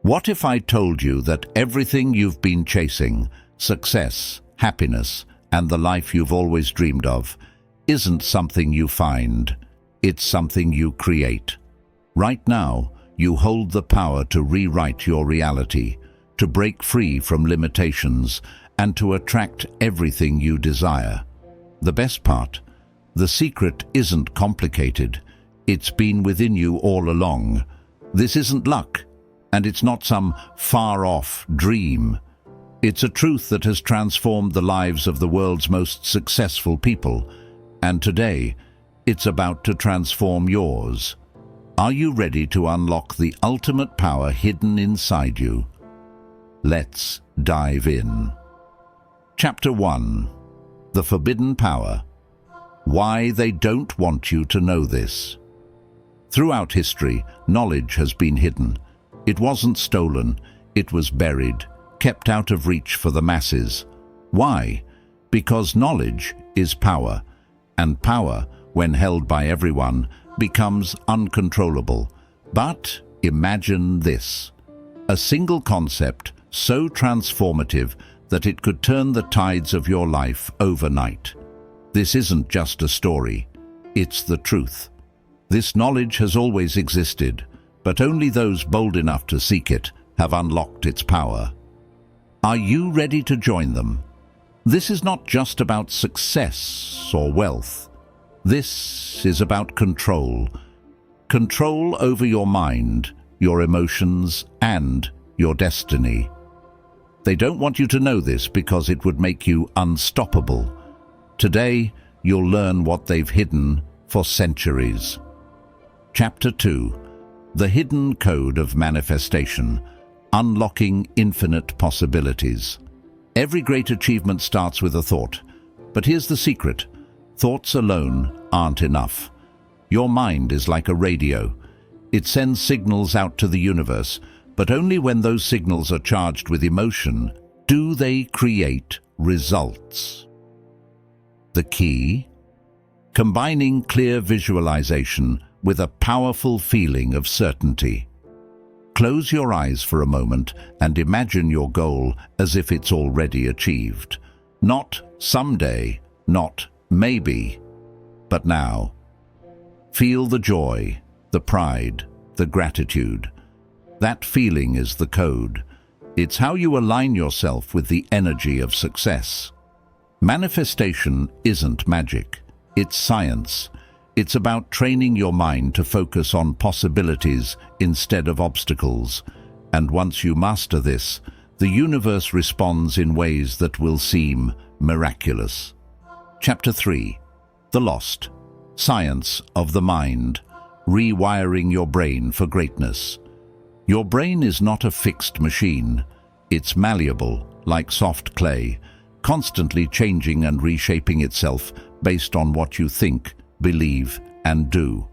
What if I told you that everything you've been chasing, success, happiness, and the life you've always dreamed of, isn't something you find, it's something you create? Right now, you hold the power to rewrite your reality, to break free from limitations, and to attract everything you desire. The best part, the secret isn't complicated. It's been within you all along. This isn't luck, and it's not some far-off dream. It's a truth that has transformed the lives of the world's most successful people, and today, it's about to transform yours. Are you ready to unlock the ultimate power hidden inside you? Let's dive in. Chapter 1. The Forbidden Power. Why they don't want you to know this. Throughout history, knowledge has been hidden. It wasn't stolen, it was buried, kept out of reach for the masses. Why? Because knowledge is power, and power, when held by everyone, becomes uncontrollable. But imagine this: a single concept so transformative that it could turn the tides of your life overnight. This isn't just a story, it's the truth. This knowledge has always existed, but only those bold enough to seek it have unlocked its power. Are you ready to join them? This is not just about success or wealth. This is about control. Control over your mind, your emotions, and your destiny. They don't want you to know this because it would make you unstoppable. Today, you'll learn what they've hidden for centuries. Chapter 2. The Hidden Code of Manifestation. Unlocking Infinite Possibilities. Every great achievement starts with a thought. But here's the secret. Thoughts alone aren't enough. Your mind is like a radio. It sends signals out to the universe, but only when those signals are charged with emotion do they create results. The key? Combining clear visualization with a powerful feeling of certainty. Close your eyes for a moment and imagine your goal as if it's already achieved. Not someday, not maybe, but now. Feel the joy, the pride, the gratitude. That feeling is the code. It's how you align yourself with the energy of success. Manifestation isn't magic, it's science. It's about training your mind to focus on possibilities instead of obstacles. And once you master this, the universe responds in ways that will seem miraculous. Chapter 3. The Lost. Science of the Mind. Rewiring your brain for greatness. Your brain is not a fixed machine. It's malleable, like soft clay, constantly changing and reshaping itself based on what you think, believe, and do.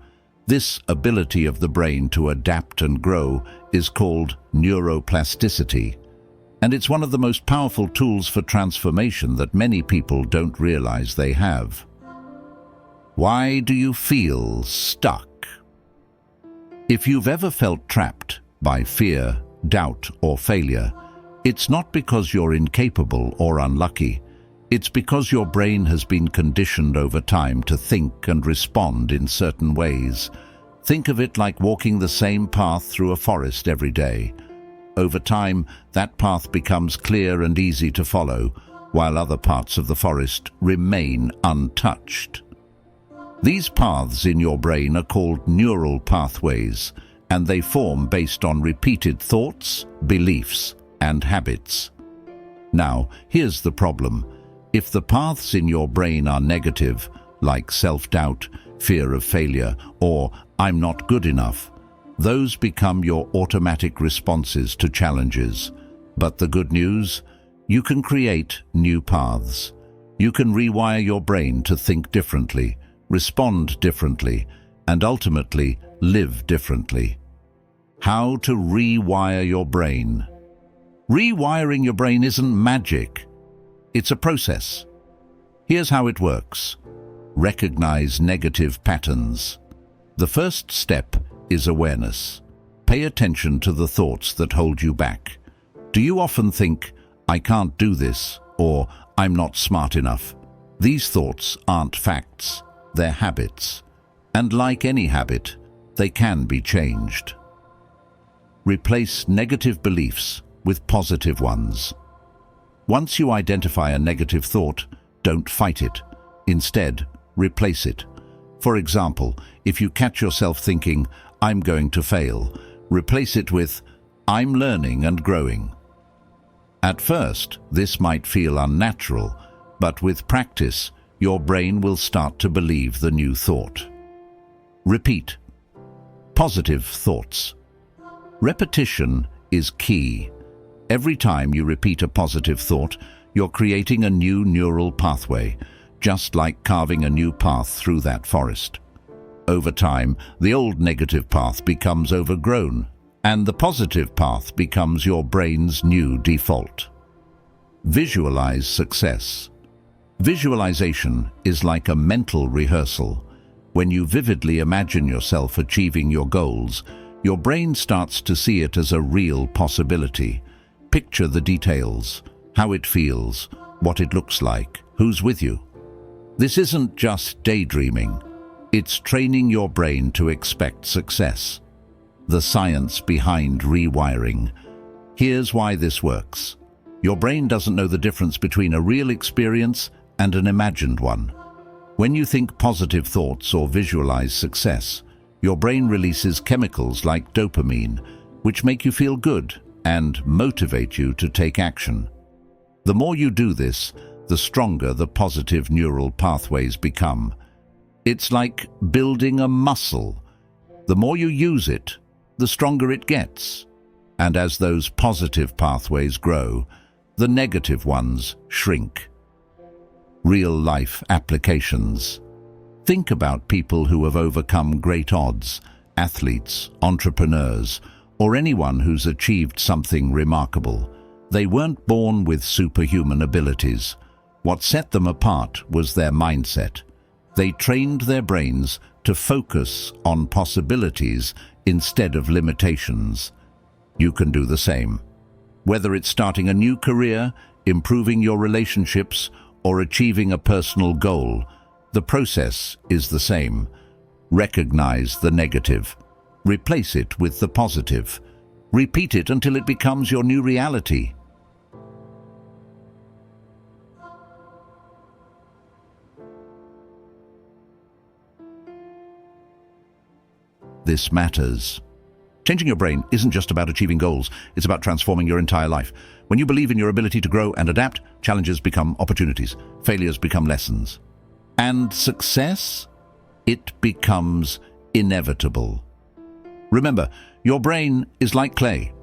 This ability of the brain to adapt and grow is called neuroplasticity, and it's one of the most powerful tools for transformation that many people don't realize they have. Why do you feel stuck? If you've ever felt trapped by fear, doubt, or failure, it's not because you're incapable or unlucky. It's because your brain has been conditioned over time to think and respond in certain ways. Think of it like walking the same path through a forest every day. Over time, that path becomes clear and easy to follow, while other parts of the forest remain untouched. These paths in your brain are called neural pathways, and they form based on repeated thoughts, beliefs, and habits. Now, here's the problem. If the paths in your brain are negative, like self-doubt, fear of failure, or I'm not good enough, those become your automatic responses to challenges. But the good news? You can create new paths. You can rewire your brain to think differently, respond differently, and ultimately live differently. How to rewire your brain? Rewiring your brain isn't magic. It's a process. Here's how it works. Recognize negative patterns. The first step is awareness. Pay attention to the thoughts that hold you back. Do you often think, "I can't do this," or "I'm not smart enough"? These thoughts aren't facts, they're habits. And like any habit, they can be changed. Replace negative beliefs with positive ones. Once you identify a negative thought, don't fight it. Instead, replace it. For example, if you catch yourself thinking, "I'm going to fail," replace it with, "I'm learning and growing." At first, this might feel unnatural, but with practice, your brain will start to believe the new thought. Repeat. Positive thoughts. Repetition is key. Every time you repeat a positive thought, you're creating a new neural pathway, just like carving a new path through that forest. Over time, the old negative path becomes overgrown, and the positive path becomes your brain's new default. Visualize success. Visualization is like a mental rehearsal. When you vividly imagine yourself achieving your goals, your brain starts to see it as a real possibility. Picture the details, how it feels, what it looks like, who's with you. This isn't just daydreaming. It's training your brain to expect success. The science behind rewiring. Here's why this works. Your brain doesn't know the difference between a real experience and an imagined one. When you think positive thoughts or visualize success, your brain releases chemicals like dopamine, which make you feel good and motivate you to take action. The more you do this, the stronger the positive neural pathways become. It's like building a muscle. The more you use it, the stronger it gets. And as those positive pathways grow, the negative ones shrink. Real-life applications. Think about people who have overcome great odds, athletes, entrepreneurs, or anyone who's achieved something remarkable. They weren't born with superhuman abilities. What set them apart was their mindset. They trained their brains to focus on possibilities instead of limitations. You can do the same. Whether it's starting a new career, improving your relationships, or achieving a personal goal, the process is the same. Recognize the negative. Replace it with the positive. Repeat it until it becomes your new reality. This matters. Changing your brain isn't just about achieving goals, it's about transforming your entire life. When you believe in your ability to grow and adapt, challenges become opportunities, failures become lessons. And success? It becomes inevitable. Remember, your brain is like clay.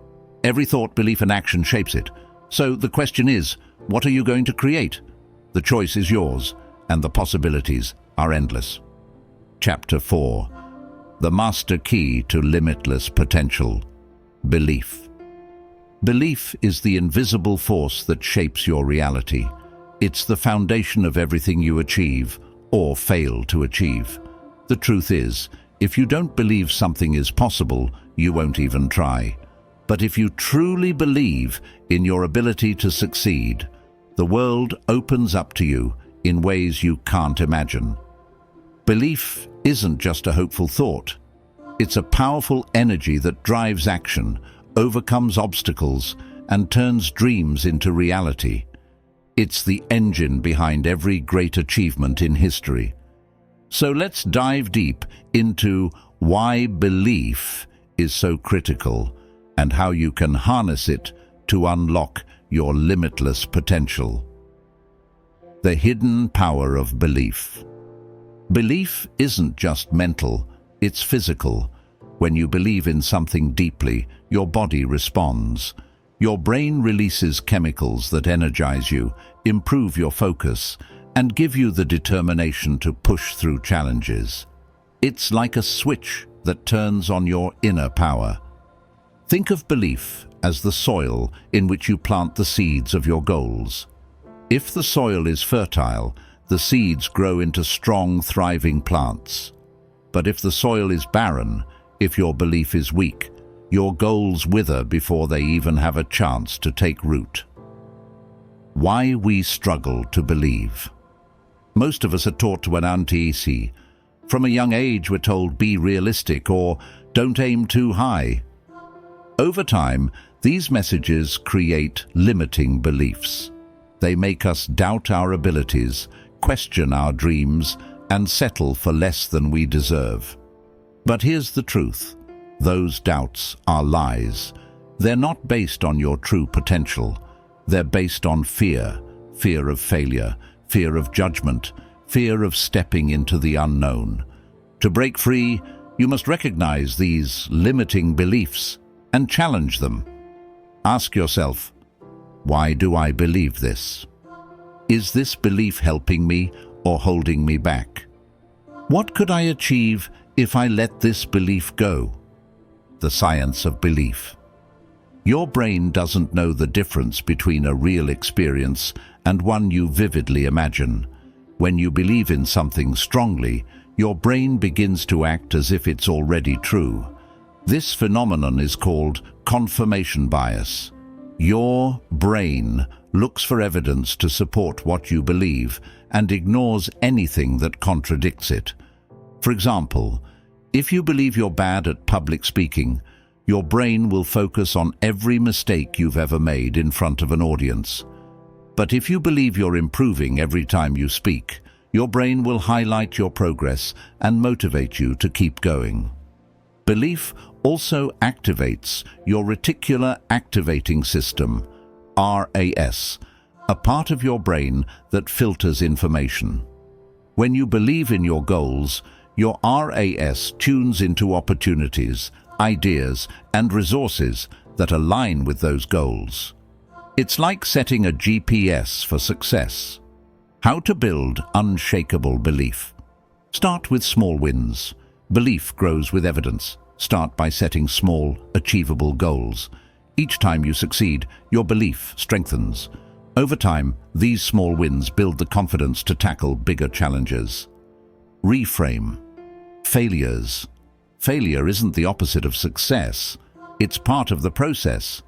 Every thought, belief, and action shapes it. So the question is, what are you going to create? The choice is yours, and the possibilities are endless. Chapter 4. The master key to limitless potential. Belief. Belief is the invisible force that shapes your reality. It's the foundation of everything you achieve or fail to achieve. The truth is, if you don't believe something is possible, you won't even try. But if you truly believe in your ability to succeed, the world opens up to you in ways you can't imagine. Belief isn't just a hopeful thought. It's a powerful energy that drives action, overcomes obstacles, and turns dreams into reality. It's the engine behind every great achievement in history. So let's dive deep into why belief is so critical and how you can harness it to unlock your limitless potential. The hidden power of belief. Belief isn't just mental, it's physical. When you believe in something deeply, your body responds. Your brain releases chemicals that energize you, improve your focus, and give you the determination to push through challenges. It's like a switch that turns on your inner power. Think of belief as the soil in which you plant the seeds of your goals. If the soil is fertile, the seeds grow into strong, thriving plants. But if the soil is barren, if your belief is weak, Your goals wither before they even have a chance to take root. Why we struggle to believe. Most of us are taught to an anti-easy. From a young age we're told be realistic or don't aim too high. Over time, these messages create limiting beliefs. They make us doubt our abilities, question our dreams, and settle for less than we deserve. But here's the truth. Those doubts are lies. They're not based on your true potential. They're based on fear, fear of failure, fear of judgment, fear of stepping into the unknown. To break free, you must recognize these limiting beliefs and challenge them. Ask yourself, why do I believe this? Is this belief helping me or holding me back? What could I achieve if I let this belief go? The science of belief. Your brain doesn't know the difference between a real experience and one you vividly imagine. When you believe in something strongly, your brain begins to act as if it's already true. This phenomenon is called confirmation bias. Your brain looks for evidence to support what you believe and ignores anything that contradicts it. For example, if you believe you're bad at public speaking, your brain will focus on every mistake you've ever made in front of an audience. But if you believe you're improving every time you speak, your brain will highlight your progress and motivate you to keep going. Belief also activates your reticular activating system, RAS, a part of your brain that filters information. When you believe in your goals, your RAS tunes into opportunities, ideas, and resources that align with those goals. It's like setting a GPS for success. How to build unshakable belief. Start with small wins. Belief grows with evidence. Start by setting small, achievable goals. Each time you succeed, your belief strengthens. Over time, these small wins build the confidence to tackle bigger challenges. Reframe. Failures. Failure isn't the opposite of success. It's part of the process.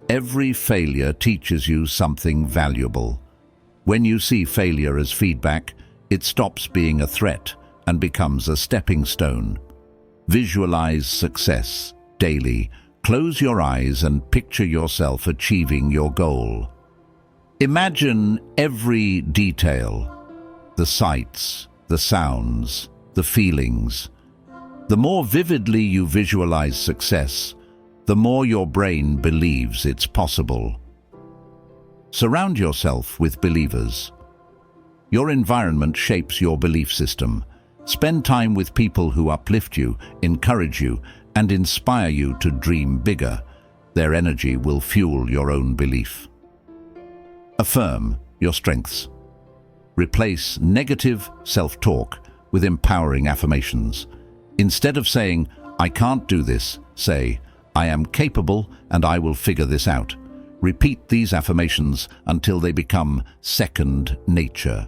Every failure teaches you something valuable. When you see failure as feedback, it stops being a threat and becomes a stepping stone. Visualize success daily. Close your eyes and picture yourself achieving your goal. Imagine every detail, the sights, the sounds, the feelings. The more vividly you visualize success, the more your brain believes it's possible. Surround yourself with believers. Your environment shapes your belief system. Spend time with people who uplift you, encourage you, and inspire you to dream bigger. Their energy will fuel your own belief. Affirm your strengths. Replace negative self-talk with empowering affirmations. Instead of saying, "I can't do this," say, "I am capable and I will figure this out." Repeat these affirmations until they become second nature.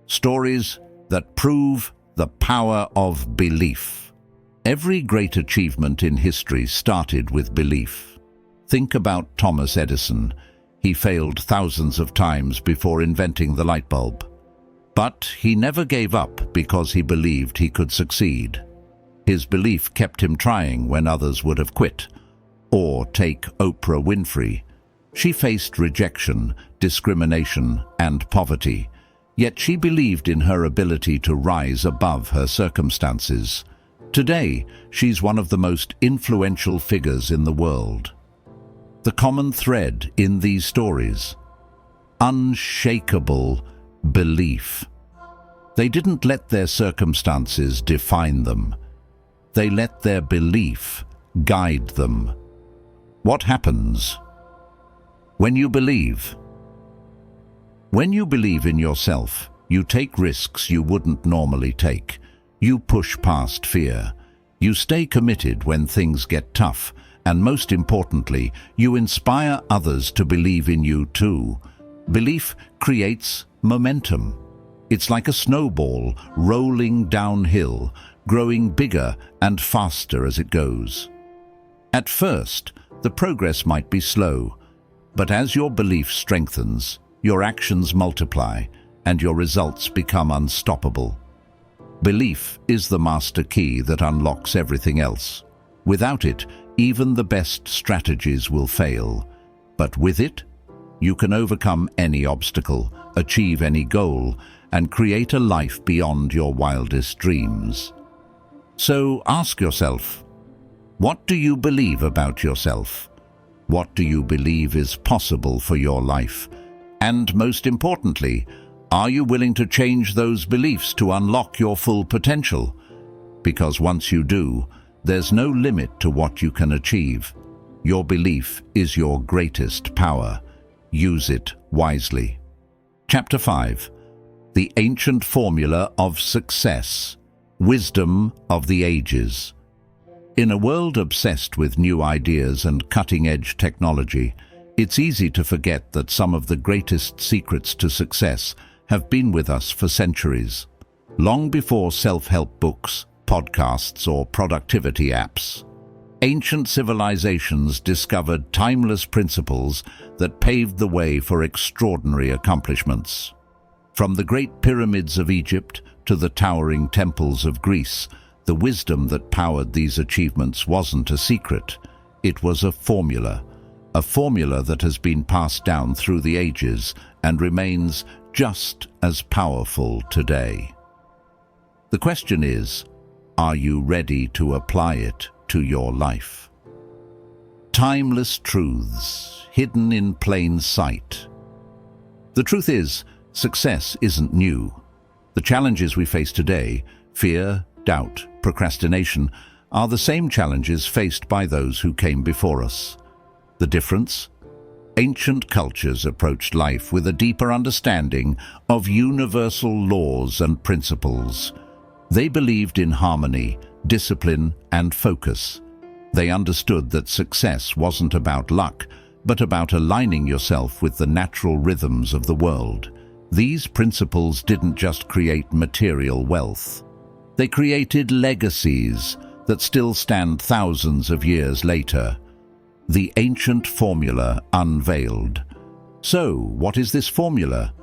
Stories that prove the power of belief. Every great achievement in history started with belief. Think about Thomas Edison. He failed thousands of times before inventing the light bulb. But he never gave up because he believed he could succeed. His belief kept him trying when others would have quit. Or take Oprah Winfrey. She faced rejection, discrimination, and poverty. Yet she believed in her ability to rise above her circumstances. Today, she's one of the most influential figures in the world. The common thread in these stories: unshakable belief. They didn't let their circumstances define them. They let their belief guide them. What happens when you believe? When you believe in yourself, you take risks you wouldn't normally take. You push past fear. You stay committed when things get tough. And most importantly, you inspire others to believe in you too. Belief creates momentum. It's like a snowball rolling downhill, growing bigger and faster as it goes. At first, the progress might be slow, but as your belief strengthens, your actions multiply, and your results become unstoppable. Belief is the master key that unlocks everything else. Without it, even the best strategies will fail. But with it, you can overcome any obstacle, achieve any goal, and create a life beyond your wildest dreams. So ask yourself, what do you believe about yourself? What do you believe is possible for your life? And most importantly, are you willing to change those beliefs to unlock your full potential? Because once you do, there's no limit to what you can achieve. Your belief is your greatest power. Use it wisely. Chapter 5. The Ancient Formula of Success. Wisdom of the Ages. In a world obsessed with new ideas and cutting-edge technology, it's easy to forget that some of the greatest secrets to success have been with us for centuries. Long before self-help books, podcasts, or productivity apps, ancient civilizations discovered timeless principles that paved the way for extraordinary accomplishments. From the great pyramids of Egypt to the towering temples of Greece, the wisdom that powered these achievements wasn't a secret. It was a formula that has been passed down through the ages and remains just as powerful today. The question is, are you ready to apply it to your life? Timeless truths hidden in plain sight. The truth is, success isn't new. The challenges we face today, fear, doubt, procrastination, are the same challenges faced by those who came before us. The difference? Ancient cultures approached life with a deeper understanding of universal laws and principles. They believed in harmony, discipline, and focus. They understood that success wasn't about luck, but about aligning yourself with the natural rhythms of the world. These principles didn't just create material wealth. They created legacies that still stand thousands of years later. The ancient formula unveiled. So, what is this formula?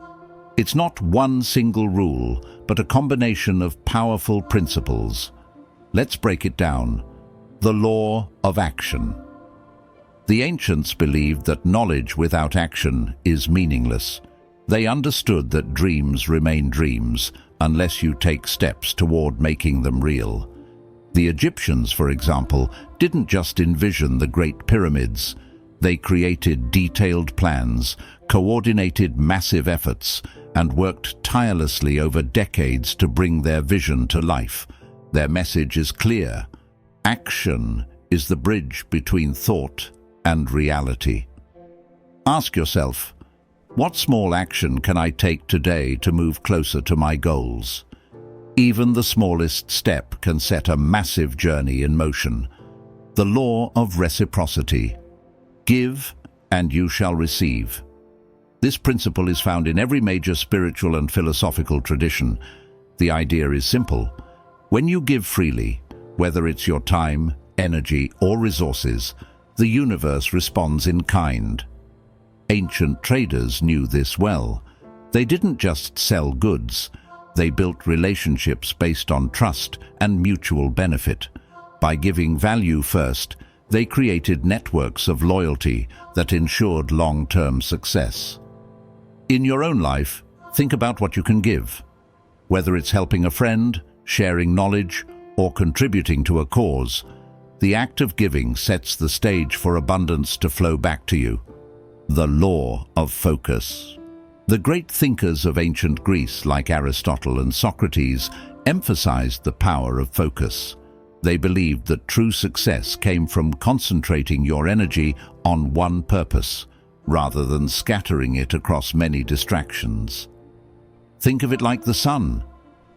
It's not one single rule, but a combination of powerful principles. Let's break it down. The law of action. The ancients believed that knowledge without action is meaningless. They understood that dreams remain dreams unless you take steps toward making them real. The Egyptians, for example, didn't just envision the Great Pyramids. They created detailed plans, coordinated massive efforts, and worked tirelessly over decades to bring their vision to life. Their message is clear. Action is the bridge between thought and reality. Ask yourself, what small action can I take today to move closer to my goals? Even the smallest step can set a massive journey in motion. The law of reciprocity. Give, and you shall receive. This principle is found in every major spiritual and philosophical tradition. The idea is simple. When you give freely, whether it's your time, energy, or resources, the universe responds in kind. Ancient traders knew this well. They didn't just sell goods. They built relationships based on trust and mutual benefit. By giving value first, they created networks of loyalty that ensured long-term success. In your own life, think about what you can give. Whether it's helping a friend, sharing knowledge, or contributing to a cause, the act of giving sets the stage for abundance to flow back to you. The law of focus. The great thinkers of ancient Greece, like Aristotle and Socrates, emphasized the power of focus. They believed that true success came from concentrating your energy on one purpose, rather than scattering it across many distractions. Think of it like the sun.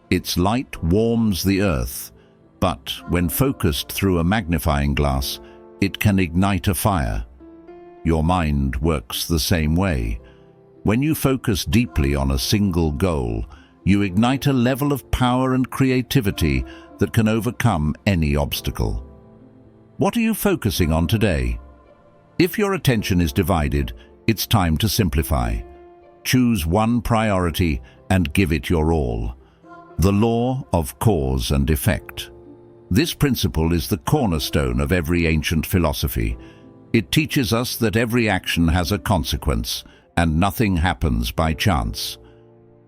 Its light warms the earth, but when focused through a magnifying glass, it can ignite a fire. Your mind works the same way. When you focus deeply on a single goal, you ignite a level of power and creativity that can overcome any obstacle. What are you focusing on today? If your attention is divided, it's time to simplify. Choose one priority and give it your all. The law of cause and effect. This principle is the cornerstone of every ancient philosophy. It teaches us that every action has a consequence, and nothing happens by chance.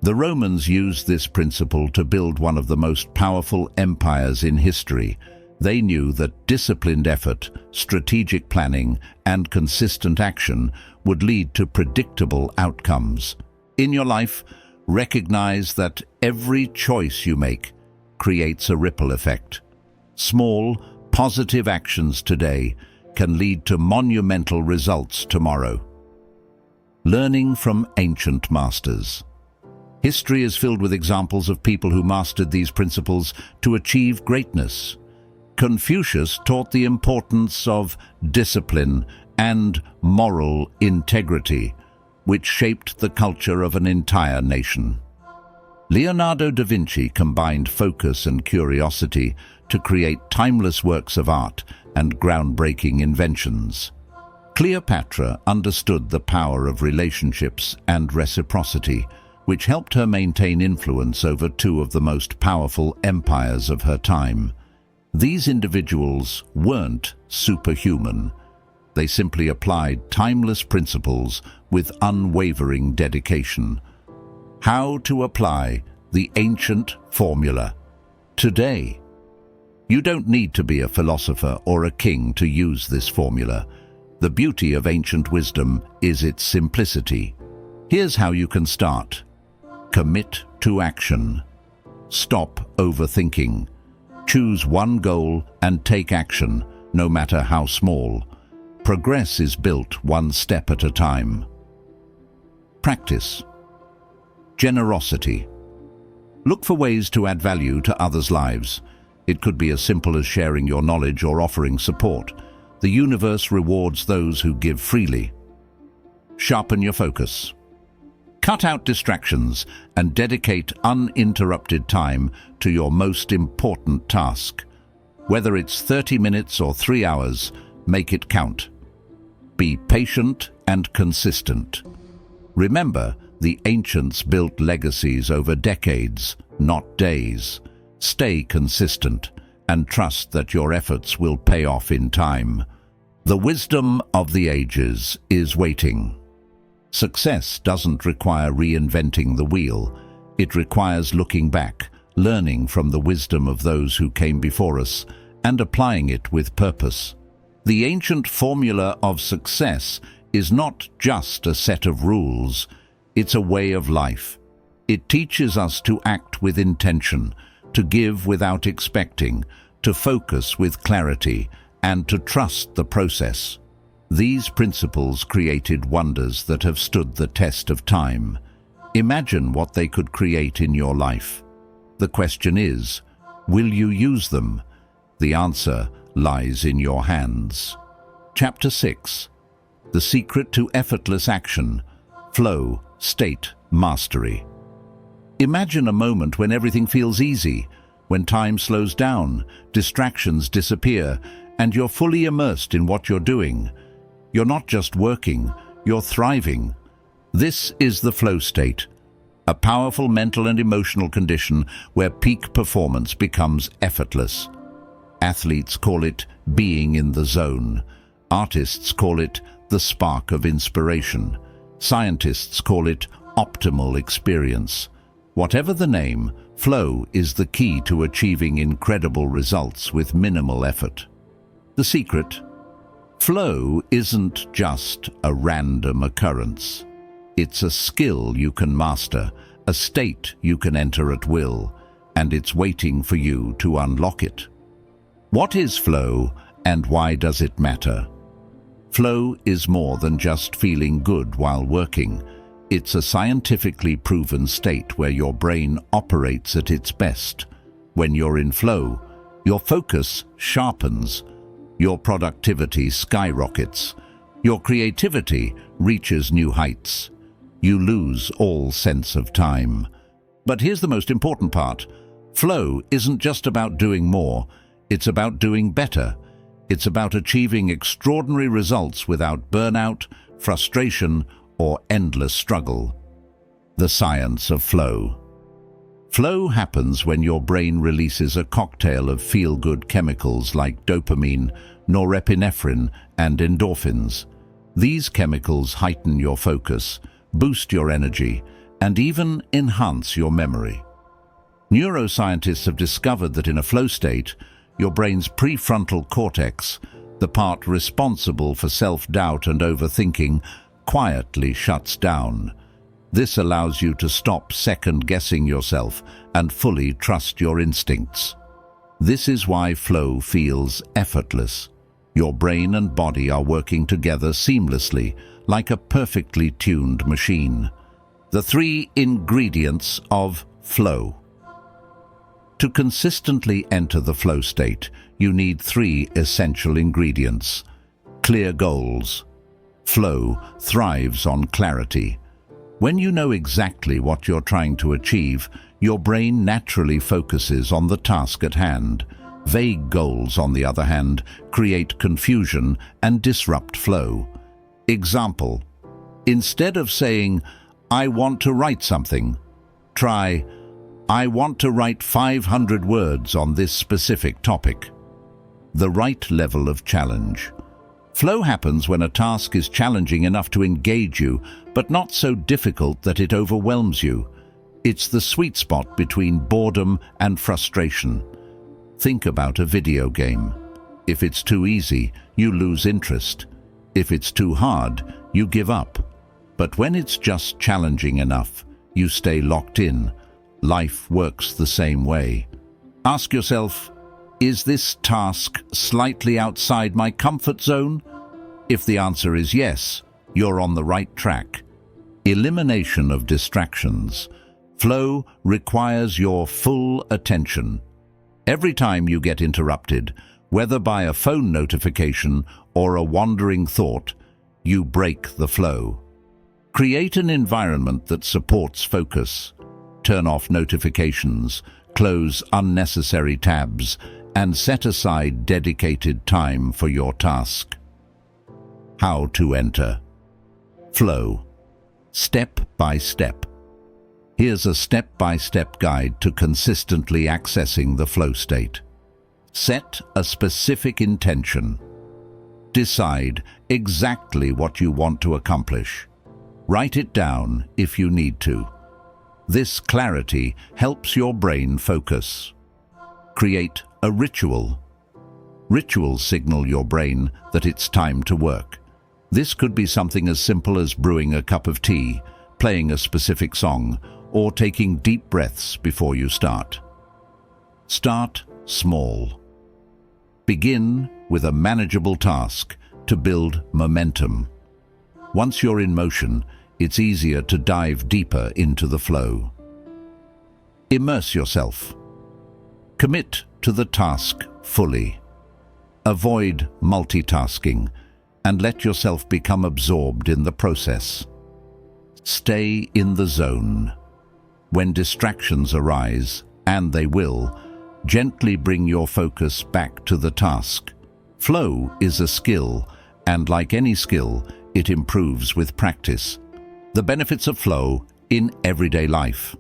The Romans used this principle to build one of the most powerful empires in history. They knew that disciplined effort, strategic planning, and consistent action would lead to predictable outcomes. In your life, recognize that every choice you make creates a ripple effect. Small, positive actions today can lead to monumental results tomorrow. Learning from ancient masters. History is filled with examples of people who mastered these principles to achieve greatness. Confucius taught the importance of discipline and moral integrity, which shaped the culture of an entire nation. Leonardo da Vinci combined focus and curiosity to create timeless works of art and groundbreaking inventions. Cleopatra understood the power of relationships and reciprocity, which helped her maintain influence over two of the most powerful empires of her time. These individuals weren't superhuman. They simply applied timeless principles with unwavering dedication. How to apply the ancient formula today. You don't need to be a philosopher or a king to use this formula. The beauty of ancient wisdom is its simplicity. Here's how you can start. Commit to action. Stop overthinking. Choose one goal and take action, no matter how small. Progress is built one step at a time. Practice. Generosity. Look for ways to add value to others' lives. It could be as simple as sharing your knowledge or offering support. The universe rewards those who give freely. Sharpen your focus. Cut out distractions and dedicate uninterrupted time to your most important task. Whether it's 30 minutes or 3 hours, make it count. Be patient and consistent. Remember, the ancients built legacies over decades, not days. Stay consistent and trust that your efforts will pay off in time. The wisdom of the ages is waiting. Success doesn't require reinventing the wheel. It requires looking back, learning from the wisdom of those who came before us, and applying it with purpose. The ancient formula of success is not just a set of rules, it's a way of life. It teaches us to act with intention, to give without expecting, to focus with clarity, and to trust the process. These principles created wonders that have stood the test of time. Imagine what they could create in your life. The question is, will you use them? The answer lies in your hands. Chapter 6. The Secret to Effortless Action. Flow, State, Mastery. Imagine a moment when everything feels easy, when time slows down, distractions disappear, and you're fully immersed in what you're doing. You're not just working, you're thriving. This is the flow state, a powerful mental and emotional condition where peak performance becomes effortless. Athletes call it being in the zone. Artists call it the spark of inspiration. Scientists call it optimal experience. Whatever the name, flow is the key to achieving incredible results with minimal effort. The secret? Flow isn't just a random occurrence. It's a skill you can master, a state you can enter at will, and it's waiting for you to unlock it. What is flow, and why does it matter? Flow is more than just feeling good while working. It's a scientifically proven state where your brain operates at its best. When you're in flow, your focus sharpens, your productivity skyrockets, your creativity reaches new heights. You lose all sense of time. But here's the most important part. Flow isn't just about doing more, it's about doing better. It's about achieving extraordinary results without burnout, frustration, or endless struggle. The science of flow. Flow happens when your brain releases a cocktail of feel-good chemicals like dopamine, norepinephrine, and endorphins. These chemicals heighten your focus, boost your energy, and even enhance your memory. Neuroscientists have discovered that in a flow state, your brain's prefrontal cortex, the part responsible for self-doubt and overthinking, quietly shuts down. This allows you to stop second-guessing yourself and fully trust your instincts. This is why flow feels effortless. Your brain and body are working together seamlessly, like a perfectly tuned machine. The 3 ingredients of flow. To consistently enter the flow state, you need 3 essential ingredients. Clear goals. Flow thrives on clarity. When you know exactly what you're trying to achieve, your brain naturally focuses on the task at hand. Vague goals, on the other hand, create confusion and disrupt flow. Example: instead of saying, "I want to write something," try, "I want to write 500 words on this specific topic." The right level of challenge. Flow happens when a task is challenging enough to engage you, but not so difficult that it overwhelms you. It's the sweet spot between boredom and frustration. Think about a video game. If it's too easy, you lose interest. If it's too hard, you give up. But when it's just challenging enough, you stay locked in. Life works the same way. Ask yourself, is this task slightly outside my comfort zone? If the answer is yes, you're on the right track. Elimination of distractions. Flow requires your full attention. Every time you get interrupted, whether by a phone notification or a wandering thought, you break the flow. Create an environment that supports focus. Turn off notifications, close unnecessary tabs, and set aside dedicated time for your task. How to enter flow. Step by step. Here's a step-by-step guide to consistently accessing the flow state. Set a specific intention. Decide exactly what you want to accomplish. Write it down if you need to. This clarity helps your brain focus. Create a ritual. Rituals signal your brain that it's time to work. This could be something as simple as brewing a cup of tea, playing a specific song, or taking deep breaths before you start. Start small. Begin with a manageable task to build momentum. Once you're in motion, it's easier to dive deeper into the flow. Immerse yourself. Commit to the task fully. Avoid multitasking and let yourself become absorbed in the process. Stay in the zone. When distractions arise, and they will, gently bring your focus back to the task. Flow is a skill, and like any skill, it improves with practice. The benefits of flow in everyday life.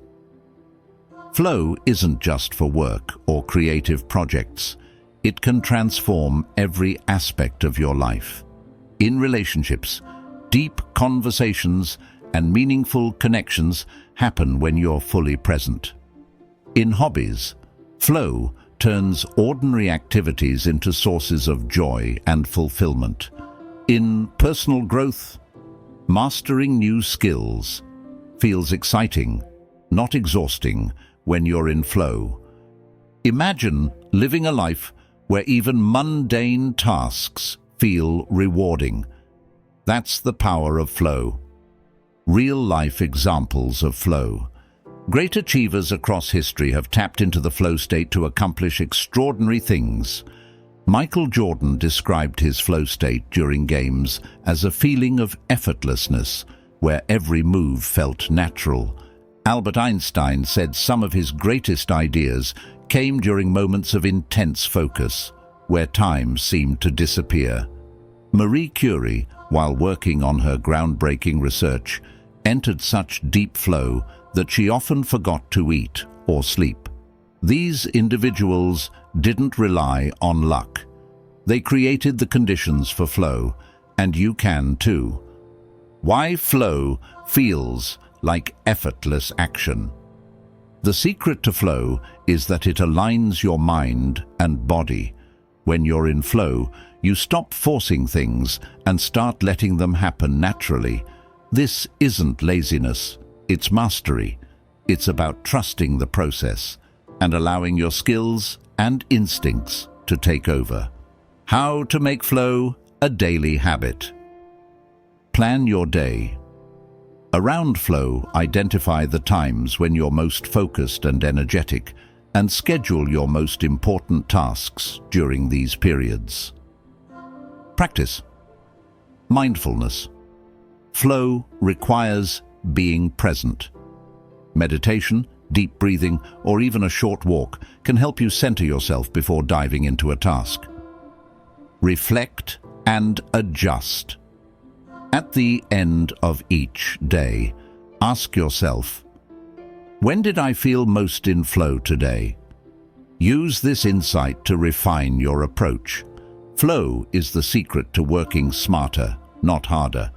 Flow isn't just for work or creative projects. It can transform every aspect of your life. In relationships, deep conversations and meaningful connections happen when you're fully present. In hobbies, flow turns ordinary activities into sources of joy and fulfillment. In personal growth, mastering new skills feels exciting, not exhausting, when you're in flow. Imagine living a life where even mundane tasks feel rewarding. That's the power of flow. Real-life examples of flow. Great achievers across history have tapped into the flow state to accomplish extraordinary things. Michael Jordan described his flow state during games as a feeling of effortlessness, where every move felt natural. Albert Einstein said some of his greatest ideas came during moments of intense focus. where time seemed to disappear. Marie Curie, while working on her groundbreaking research, entered such deep flow that she often forgot to eat or sleep. These individuals didn't rely on luck. They created the conditions for flow, and you can too. Why flow feels like effortless action? The secret to flow is that it aligns your mind and body. When you're in flow, you stop forcing things and start letting them happen naturally. This isn't laziness, it's mastery. It's about trusting the process and allowing your skills and instincts to take over. How to make flow a daily habit. Plan your day. Around flow, identify the times when you're most focused and energetic, and schedule your most important tasks during these periods. Practice. Mindfulness. Flow requires being present. Meditation, deep breathing, or even a short walk can help you center yourself before diving into a task. Reflect and adjust. At the end of each day, ask yourself, when did I feel most in flow today? Use this insight to refine your approach. Flow is the secret to working smarter, not harder.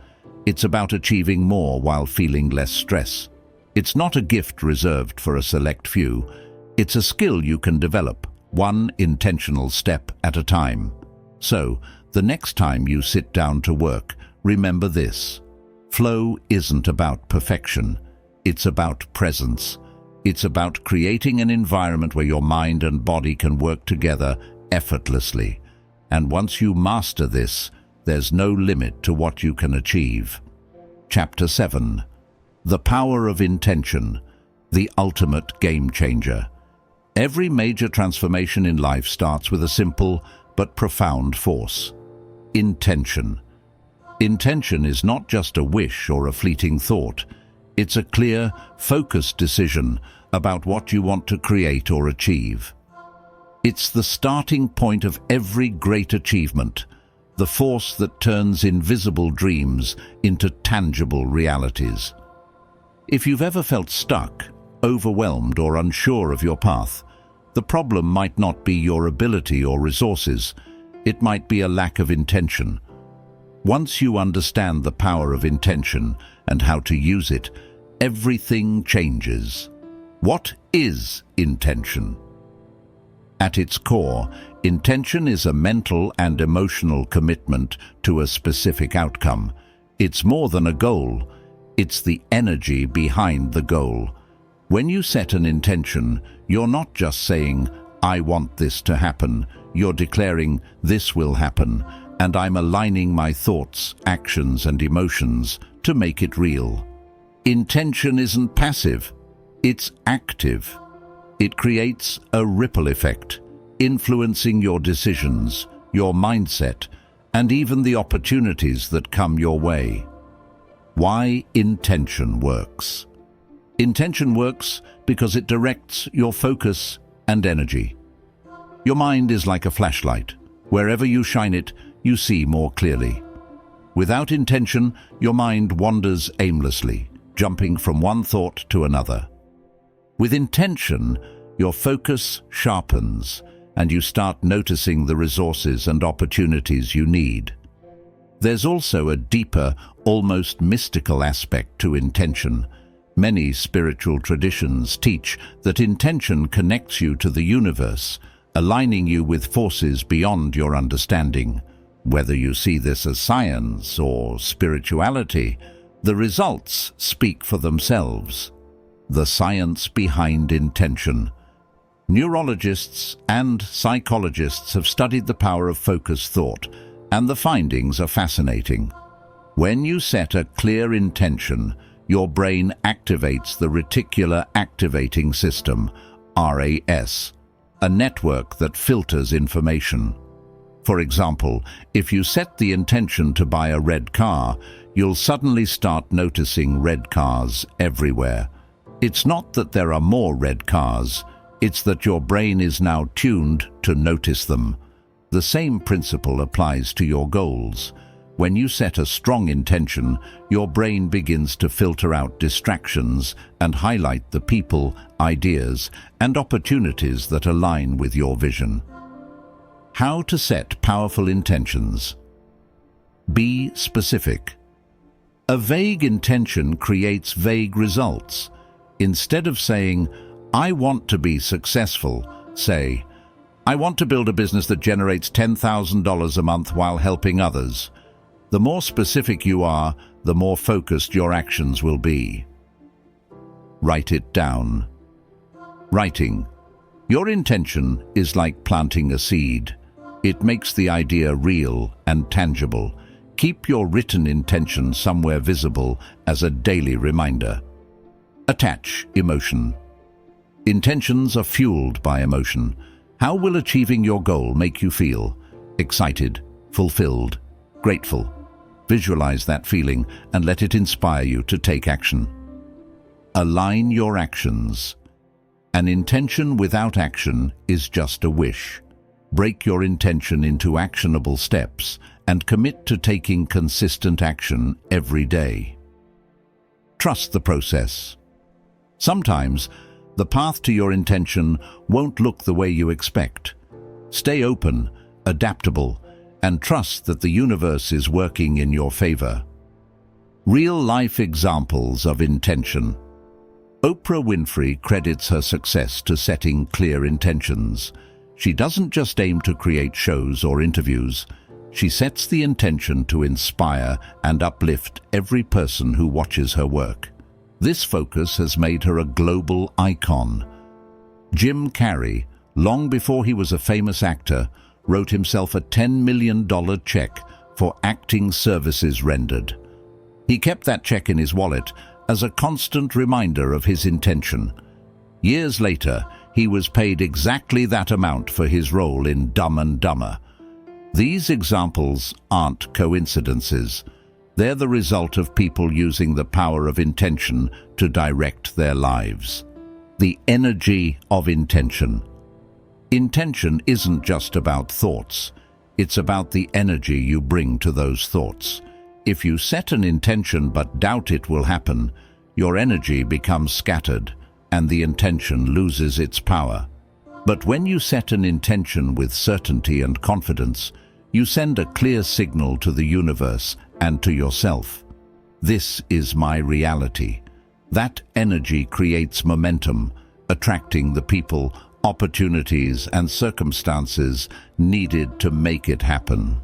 It's about achieving more while feeling less stress. It's not a gift reserved for a select few. It's a skill you can develop, one intentional step at a time. So, the next time you sit down to work, remember this. Flow isn't about perfection. It's about presence. It's about creating an environment where your mind and body can work together effortlessly. And once you master this, there's no limit to what you can achieve. Chapter 7. The Power of Intention, the Ultimate Game Changer. Every major transformation in life starts with a simple but profound force. Intention. Intention is not just a wish or a fleeting thought. It's a clear, focused decision about what you want to create or achieve. It's the starting point of every great achievement, the force that turns invisible dreams into tangible realities. If you've ever felt stuck, overwhelmed, or unsure of your path, the problem might not be your ability or resources. It might be a lack of intention. Once you understand the power of intention and how to use it, everything changes. What is intention? At its core, intention is a mental and emotional commitment to a specific outcome. It's more than a goal. It's the energy behind the goal. When you set an intention, you're not just saying, "I want this to happen." You're declaring, "This will happen," and I'm aligning my thoughts, actions, and emotions to make it real. Intention isn't passive, it's active. It creates a ripple effect, influencing your decisions, your mindset, and even the opportunities that come your way. Why intention works? Intention works because it directs your focus and energy. Your mind is like a flashlight. Wherever you shine it, you see more clearly. Without intention, your mind wanders aimlessly, jumping from one thought to another. With intention, your focus sharpens, and you start noticing the resources and opportunities you need. There's also a deeper, almost mystical aspect to intention. Many spiritual traditions teach that intention connects you to the universe, aligning you with forces beyond your understanding. Whether you see this as science or spirituality, the results speak for themselves. The science behind intention. Neurologists and psychologists have studied the power of focused thought, and the findings are fascinating. When you set a clear intention, your brain activates the reticular activating system, RAS, a network that filters information. For example, if you set the intention to buy a red car, you'll suddenly start noticing red cars everywhere. It's not that there are more red cars, it's that your brain is now tuned to notice them. The same principle applies to your goals. When you set a strong intention, your brain begins to filter out distractions and highlight the people, ideas, and opportunities that align with your vision. How to set powerful intentions. Be specific. A vague intention creates vague results. Instead of saying, "I want to be successful," say, "I want to build a business that generates $10,000 a month while helping others." The more specific you are, the more focused your actions will be. Write it down. Writing. Your intention is like planting a seed. It makes the idea real and tangible. Keep your written intention somewhere visible as a daily reminder. Attach emotion. Intentions are fueled by emotion. How will achieving your goal make you feel? Excited, fulfilled, grateful. Visualize that feeling and let it inspire you to take action. Align your actions. An intention without action is just a wish. Break your intention into actionable steps and commit to taking consistent action every day. Trust the process. Sometimes, the path to your intention won't look the way you expect. Stay open, adaptable, and trust that the universe is working in your favor. Real-life examples of intention. Oprah Winfrey credits her success to setting clear intentions. She doesn't just aim to create shows or interviews. She sets the intention to inspire and uplift every person who watches her work. This focus has made her a global icon. Jim Carrey, long before he was a famous actor, wrote himself a $10 million check for acting services rendered. He kept that check in his wallet as a constant reminder of his intention. Years later, he was paid exactly that amount for his role in Dumb and Dumber. These examples aren't coincidences. They're the result of people using the power of intention to direct their lives. The energy of intention. Intention isn't just about thoughts. It's about the energy you bring to those thoughts. If you set an intention but doubt it will happen, your energy becomes scattered and the intention loses its power. But when you set an intention with certainty and confidence, you send a clear signal to the universe and to yourself. This is my reality. That energy creates momentum, attracting the people, opportunities, and circumstances needed to make it happen.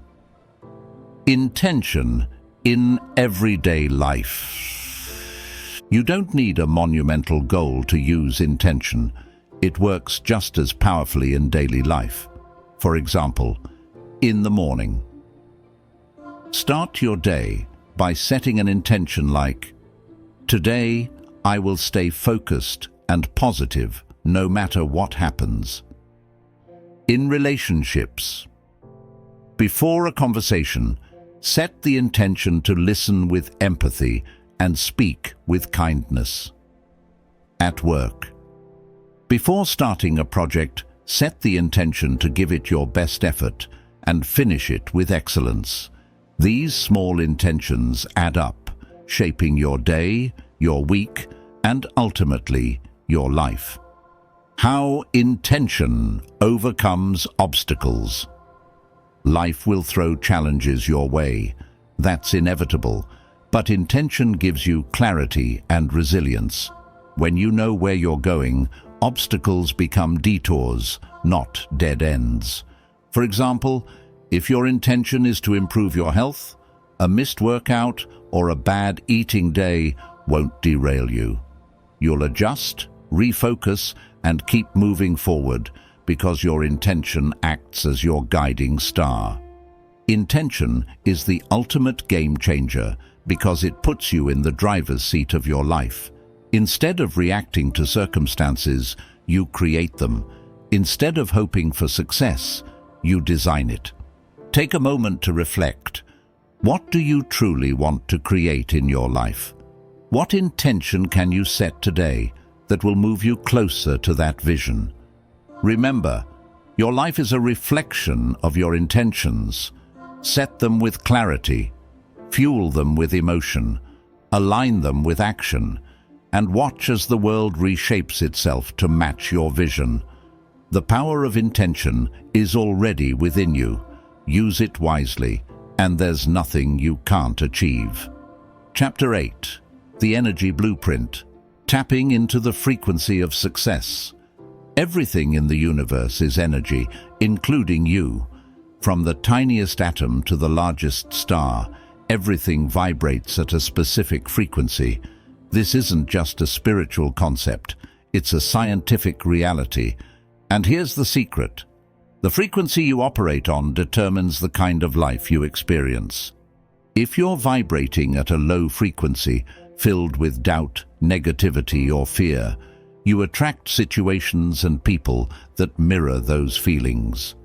Intention in everyday life. You don't need a monumental goal to use intention. It works just as powerfully in daily life. For example, in the morning. Start your day by setting an intention like, "Today, I will stay focused and positive no matter what happens." In relationships. Before a conversation, set the intention to listen with empathy and speak with kindness. At work. Before starting a project, set the intention to give it your best effort and finish it with excellence. These small intentions add up, shaping your day, your week, and ultimately your life. How intention overcomes obstacles. Life will throw challenges your way. That's inevitable. But intention gives you clarity and resilience. When you know where you're going, obstacles become detours, not dead ends. For example, if your intention is to improve your health, a missed workout or a bad eating day won't derail you. You'll adjust, refocus, and keep moving forward because your intention acts as your guiding star. Intention is the ultimate game changer because it puts you in the driver's seat of your life. Instead of reacting to circumstances, you create them. Instead of hoping for success, you design it. Take a moment to reflect. What do you truly want to create in your life? What intention can you set today that will move you closer to that vision? Remember, Your life is a reflection of your intentions. Set them with clarity, fuel them with emotion, align them with action, and watch as the world reshapes itself to match your vision. The power of intention is already within you. Use it wisely, and there's nothing you can't achieve. Chapter 8. The Energy Blueprint. Tapping into the frequency of success. Everything in the universe is energy, including you. From the tiniest atom to the largest star, everything vibrates at a specific frequency. This isn't just a spiritual concept, it's a scientific reality. And here's the secret. The frequency you operate on determines the kind of life you experience. If you're vibrating at a low frequency, filled with doubt, negativity, or fear, you attract situations and people that mirror those feelings.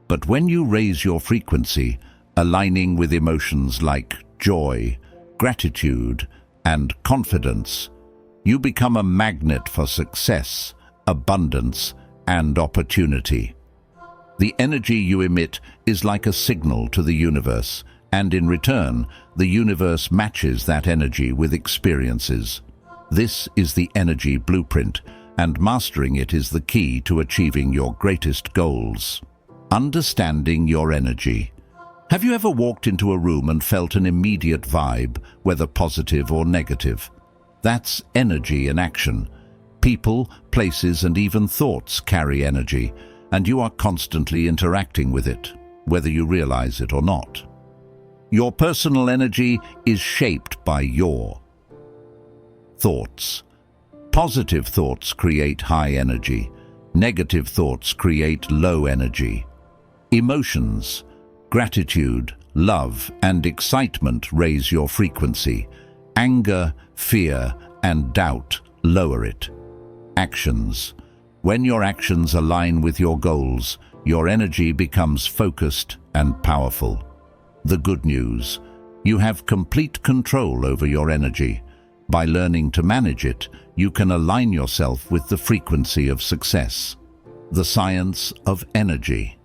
But when you raise your frequency, aligning with emotions like joy, gratitude, and confidence, you become a magnet for success, abundance, and opportunity. The energy you emit is like a signal to the universe, and in return, the universe matches that energy with experiences. This is the energy blueprint, and mastering it is the key to achieving your greatest goals. Understanding your energy. Have you ever walked into a room and felt an immediate vibe, whether positive or negative? That's energy in action. People, places, and even thoughts carry energy, and you are constantly interacting with it, whether you realize it or not. Your personal energy is shaped by your thoughts. Positive thoughts create high energy. Negative thoughts create low energy. Emotions, gratitude, love, and excitement raise your frequency. Anger, fear, and doubt lower it. Actions. When your actions align with your goals, your energy becomes focused and powerful. The good news: you have complete control over your energy. By learning to manage it, you can align yourself with the frequency of success. The science of energy.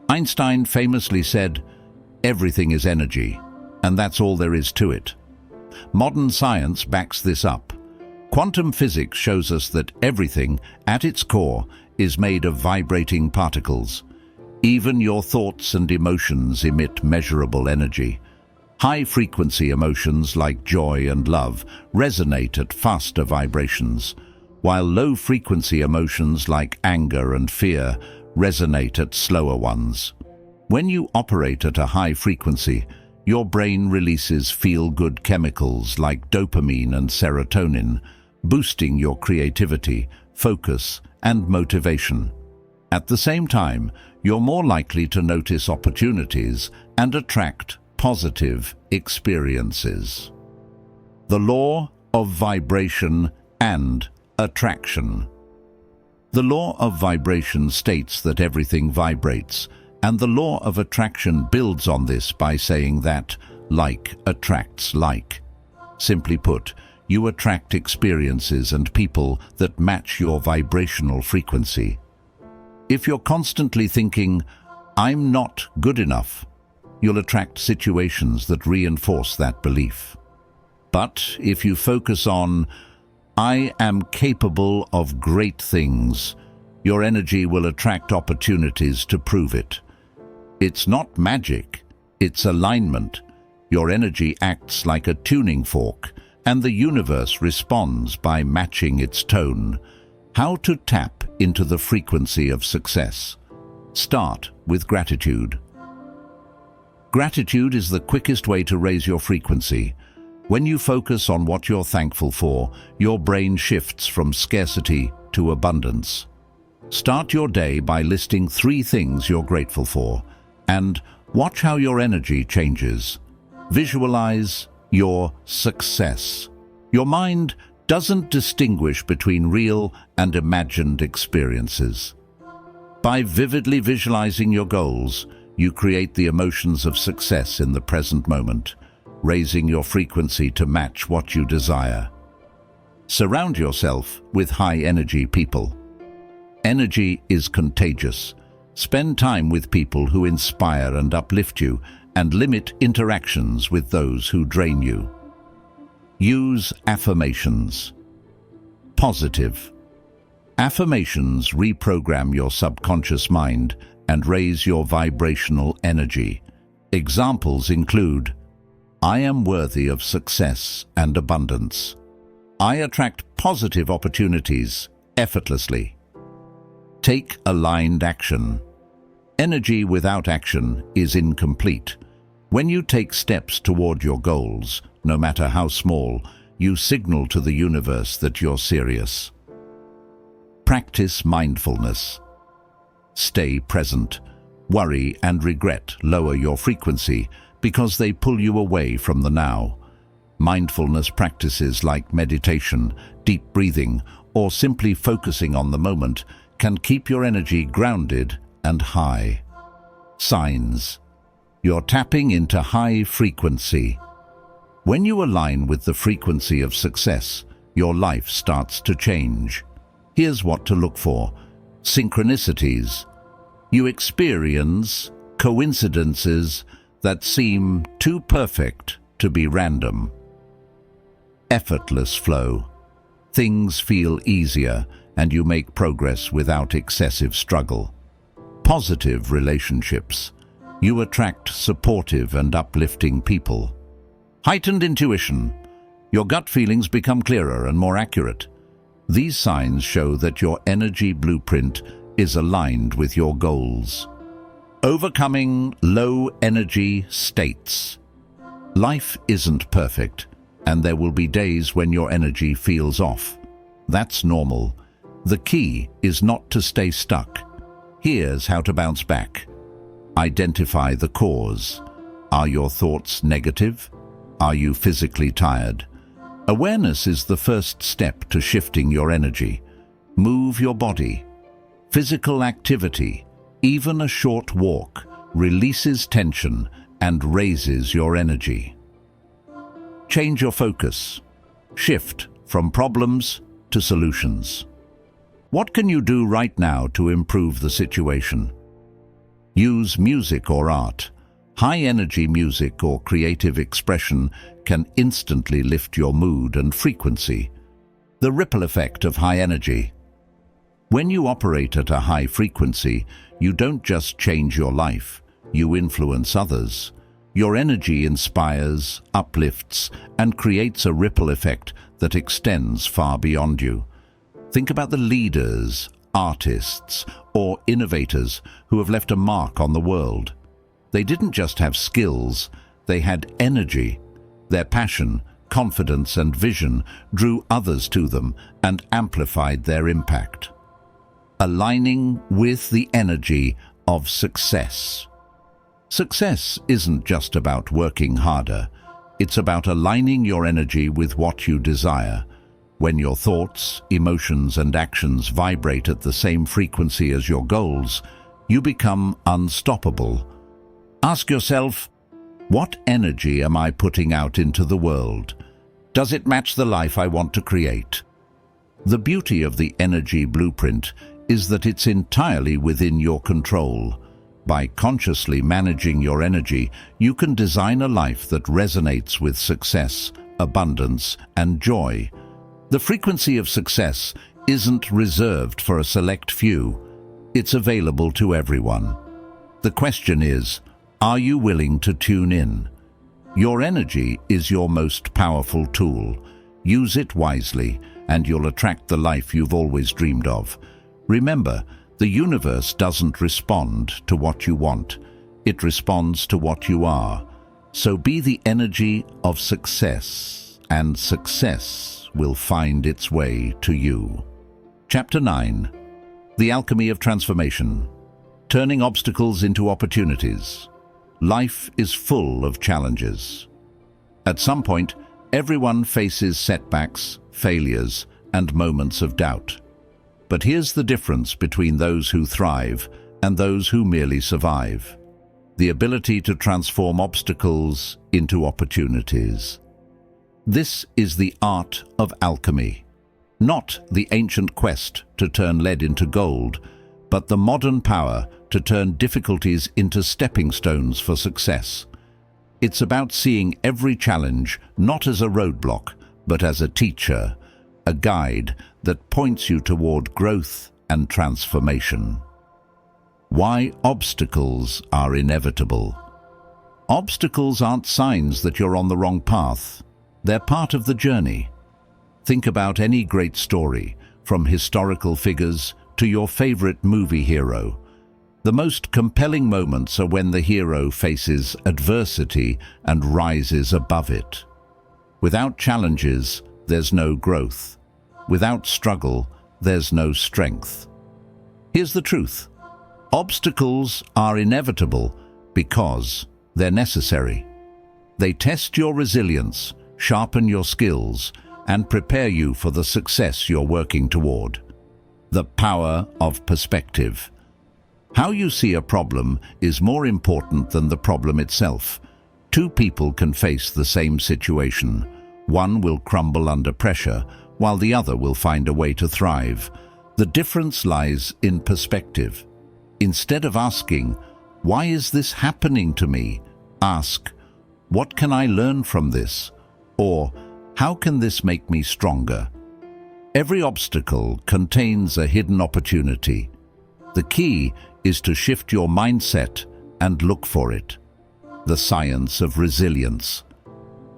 Einstein famously said, "Everything is energy, and that's all there is to it." Modern science backs this up. Quantum physics shows us that everything, at its core, is made of vibrating particles. Even your thoughts and emotions emit measurable energy. High-frequency emotions like joy and love resonate at faster vibrations, while low-frequency emotions like anger and fear resonate at slower ones. When you operate at a high frequency, your brain releases feel-good chemicals like dopamine and serotonin, boosting your creativity, focus, and motivation. At the same time, you're more likely to notice opportunities and attract positive experiences. The law of vibration and attraction. The law of vibration states that everything vibrates, and the law of attraction builds on this by saying that like attracts like. Simply put, you attract experiences and people that match your vibrational frequency. If you're constantly thinking, "I'm not good enough," you'll attract situations that reinforce that belief. But if you focus on, "I am capable of great things," your energy will attract opportunities to prove it. It's not magic, it's alignment. Your energy acts like a tuning fork, and the universe responds by matching its tone. How to tap into the frequency of success. Start with gratitude. Gratitude is the quickest way to raise your frequency. When you focus on what you're thankful for, your brain shifts from scarcity to abundance. Start your day by listing 3 things you're grateful for, and watch how your energy changes. Visualize your success. Your mind doesn't distinguish between real and imagined experiences. By vividly visualizing your goals, you create the emotions of success in the present moment, raising your frequency to match what you desire. Surround yourself with high-energy people. Energy is contagious. Spend time with people who inspire and uplift you, and limit interactions with those who drain you. Use affirmations. Positive. Affirmations reprogram your subconscious mind and raise your vibrational energy. Examples include: I am worthy of success and abundance. I attract positive opportunities effortlessly. Take aligned action. Energy without action is incomplete. When you take steps toward your goals, no matter how small, you signal to the universe that you're serious. Practice mindfulness. Stay present. Worry and regret lower your frequency because they pull you away from the now. Mindfulness practices like meditation, deep breathing, or simply focusing on the moment can keep your energy grounded and high. Signs. You're tapping into high frequency. When you align with the frequency of success, your life starts to change. Here's what to look for. Synchronicities. You experience coincidences that seem too perfect to be random. Effortless flow. Things feel easier and you make progress without excessive struggle. Positive relationships. You attract supportive and uplifting people. Heightened intuition. Your gut feelings become clearer and more accurate. These signs show that your energy blueprint is aligned with your goals. Overcoming low energy states. Life isn't perfect, and there will be days when your energy feels off. That's normal. The key is not to stay stuck. Here's how to bounce back. Identify the cause. Are your thoughts negative? Are you physically tired? Awareness is the first step to shifting your energy. Move your body. Physical activity, even a short walk, releases tension and raises your energy. Change your focus. Shift from problems to solutions. What can you do right now to improve the situation? Use music or art. High-energy music or creative expression can instantly lift your mood and frequency. The ripple effect of high energy. When you operate at a high frequency, you don't just change your life, you influence others. Your energy inspires, uplifts, and creates a ripple effect that extends far beyond you. Think about the leaders, artists, or innovators who have left a mark on the world. They didn't just have skills, they had energy. Their passion, confidence, and vision drew others to them and amplified their impact. Aligning with the energy of success. Success isn't just about working harder. It's about aligning your energy with what you desire. When your thoughts, emotions, and actions vibrate at the same frequency as your goals, you become unstoppable. Ask yourself, what energy am I putting out into the world? Does it match the life I want to create? The beauty of the energy blueprint is that it's entirely within your control. By consciously managing your energy, you can design a life that resonates with success, abundance, and joy. The frequency of success isn't reserved for a select few. It's available to everyone. The question is, are you willing to tune in? Your energy is your most powerful tool. Use it wisely, and you'll attract the life you've always dreamed of. Remember, the universe doesn't respond to what you want. It responds to what you are. So be the energy of success, and success will find its way to you. Chapter 9. The Alchemy of Transformation. Turning obstacles into opportunities. Life is full of challenges. At some point, everyone faces setbacks, failures, and moments of doubt. But here's the difference between those who thrive and those who merely survive. The ability to transform obstacles into opportunities. This is the art of alchemy. Not the ancient quest to turn lead into gold, but the modern power to turn difficulties into stepping stones for success. It's about seeing every challenge not as a roadblock, but as a teacher, a guide that points you toward growth and transformation. Why obstacles are inevitable. Obstacles aren't signs that you're on the wrong path. They're part of the journey. Think about any great story, from historical figures to your favorite movie hero. The most compelling moments are when the hero faces adversity and rises above it. Without challenges, there's no growth. Without struggle, there's no strength. Here's the truth. Obstacles are inevitable because they're necessary. They test your resilience, sharpen your skills, and prepare you for the success you're working toward. The power of perspective. How you see a problem is more important than the problem itself. Two people can face the same situation. One will crumble under pressure, while the other will find a way to thrive. The difference lies in perspective. Instead of asking, "Why is this happening to me?" ask, "What can I learn from this?" Or, "How can this make me stronger?" Every obstacle contains a hidden opportunity. The key is to shift your mindset and look for it. The science of resilience.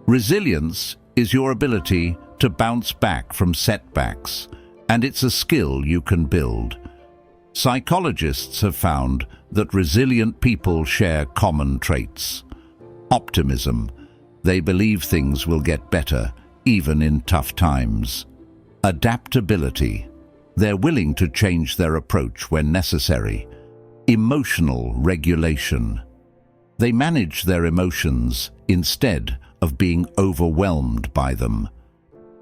Resilience is your ability to bounce back from setbacks, and it's a skill you can build. Psychologists have found that resilient people share common traits. Optimism. They believe things will get better, even in tough times. Adaptability. They're willing to change their approach when necessary. Emotional regulation. They manage their emotions instead of being overwhelmed by them.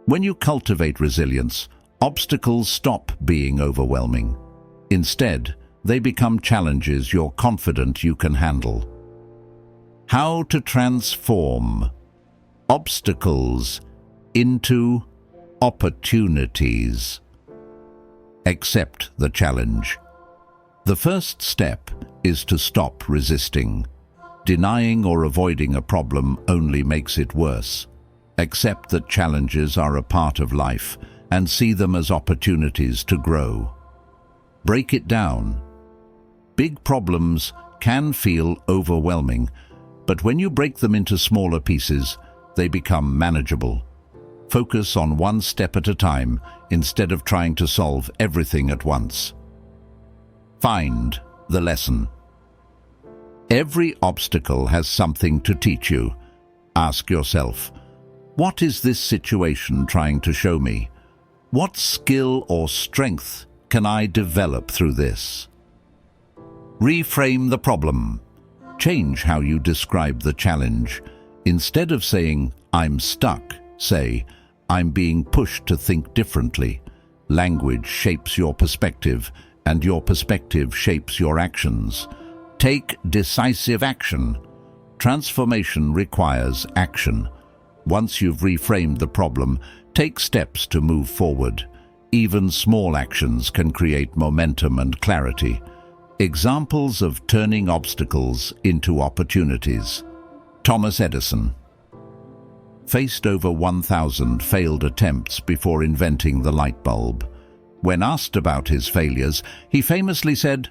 When you cultivate resilience, obstacles stop being overwhelming. Instead, they become challenges you're confident you can handle. How to transform obstacles into opportunities. Accept the challenge. The first step is to stop resisting. Denying or avoiding a problem only makes it worse. Accept that challenges are a part of life and see them as opportunities to grow. Break it down. Big problems can feel overwhelming, but when you break them into smaller pieces, they become manageable. Focus on one step at a time instead of trying to solve everything at once. Find the lesson. Every obstacle has something to teach you. Ask yourself, what is this situation trying to show me? What skill or strength can I develop through this? Reframe the problem. Change how you describe the challenge. Instead of saying, "I'm stuck," say, "I'm being pushed to think differently." Language shapes your perspective, and your perspective shapes your actions. Take decisive action. Transformation requires action. Once you've reframed the problem, take steps to move forward. Even small actions can create momentum and clarity. Examples of turning obstacles into opportunities. Thomas Edison faced over 1,000 failed attempts before inventing the light bulb. When asked about his failures, he famously said,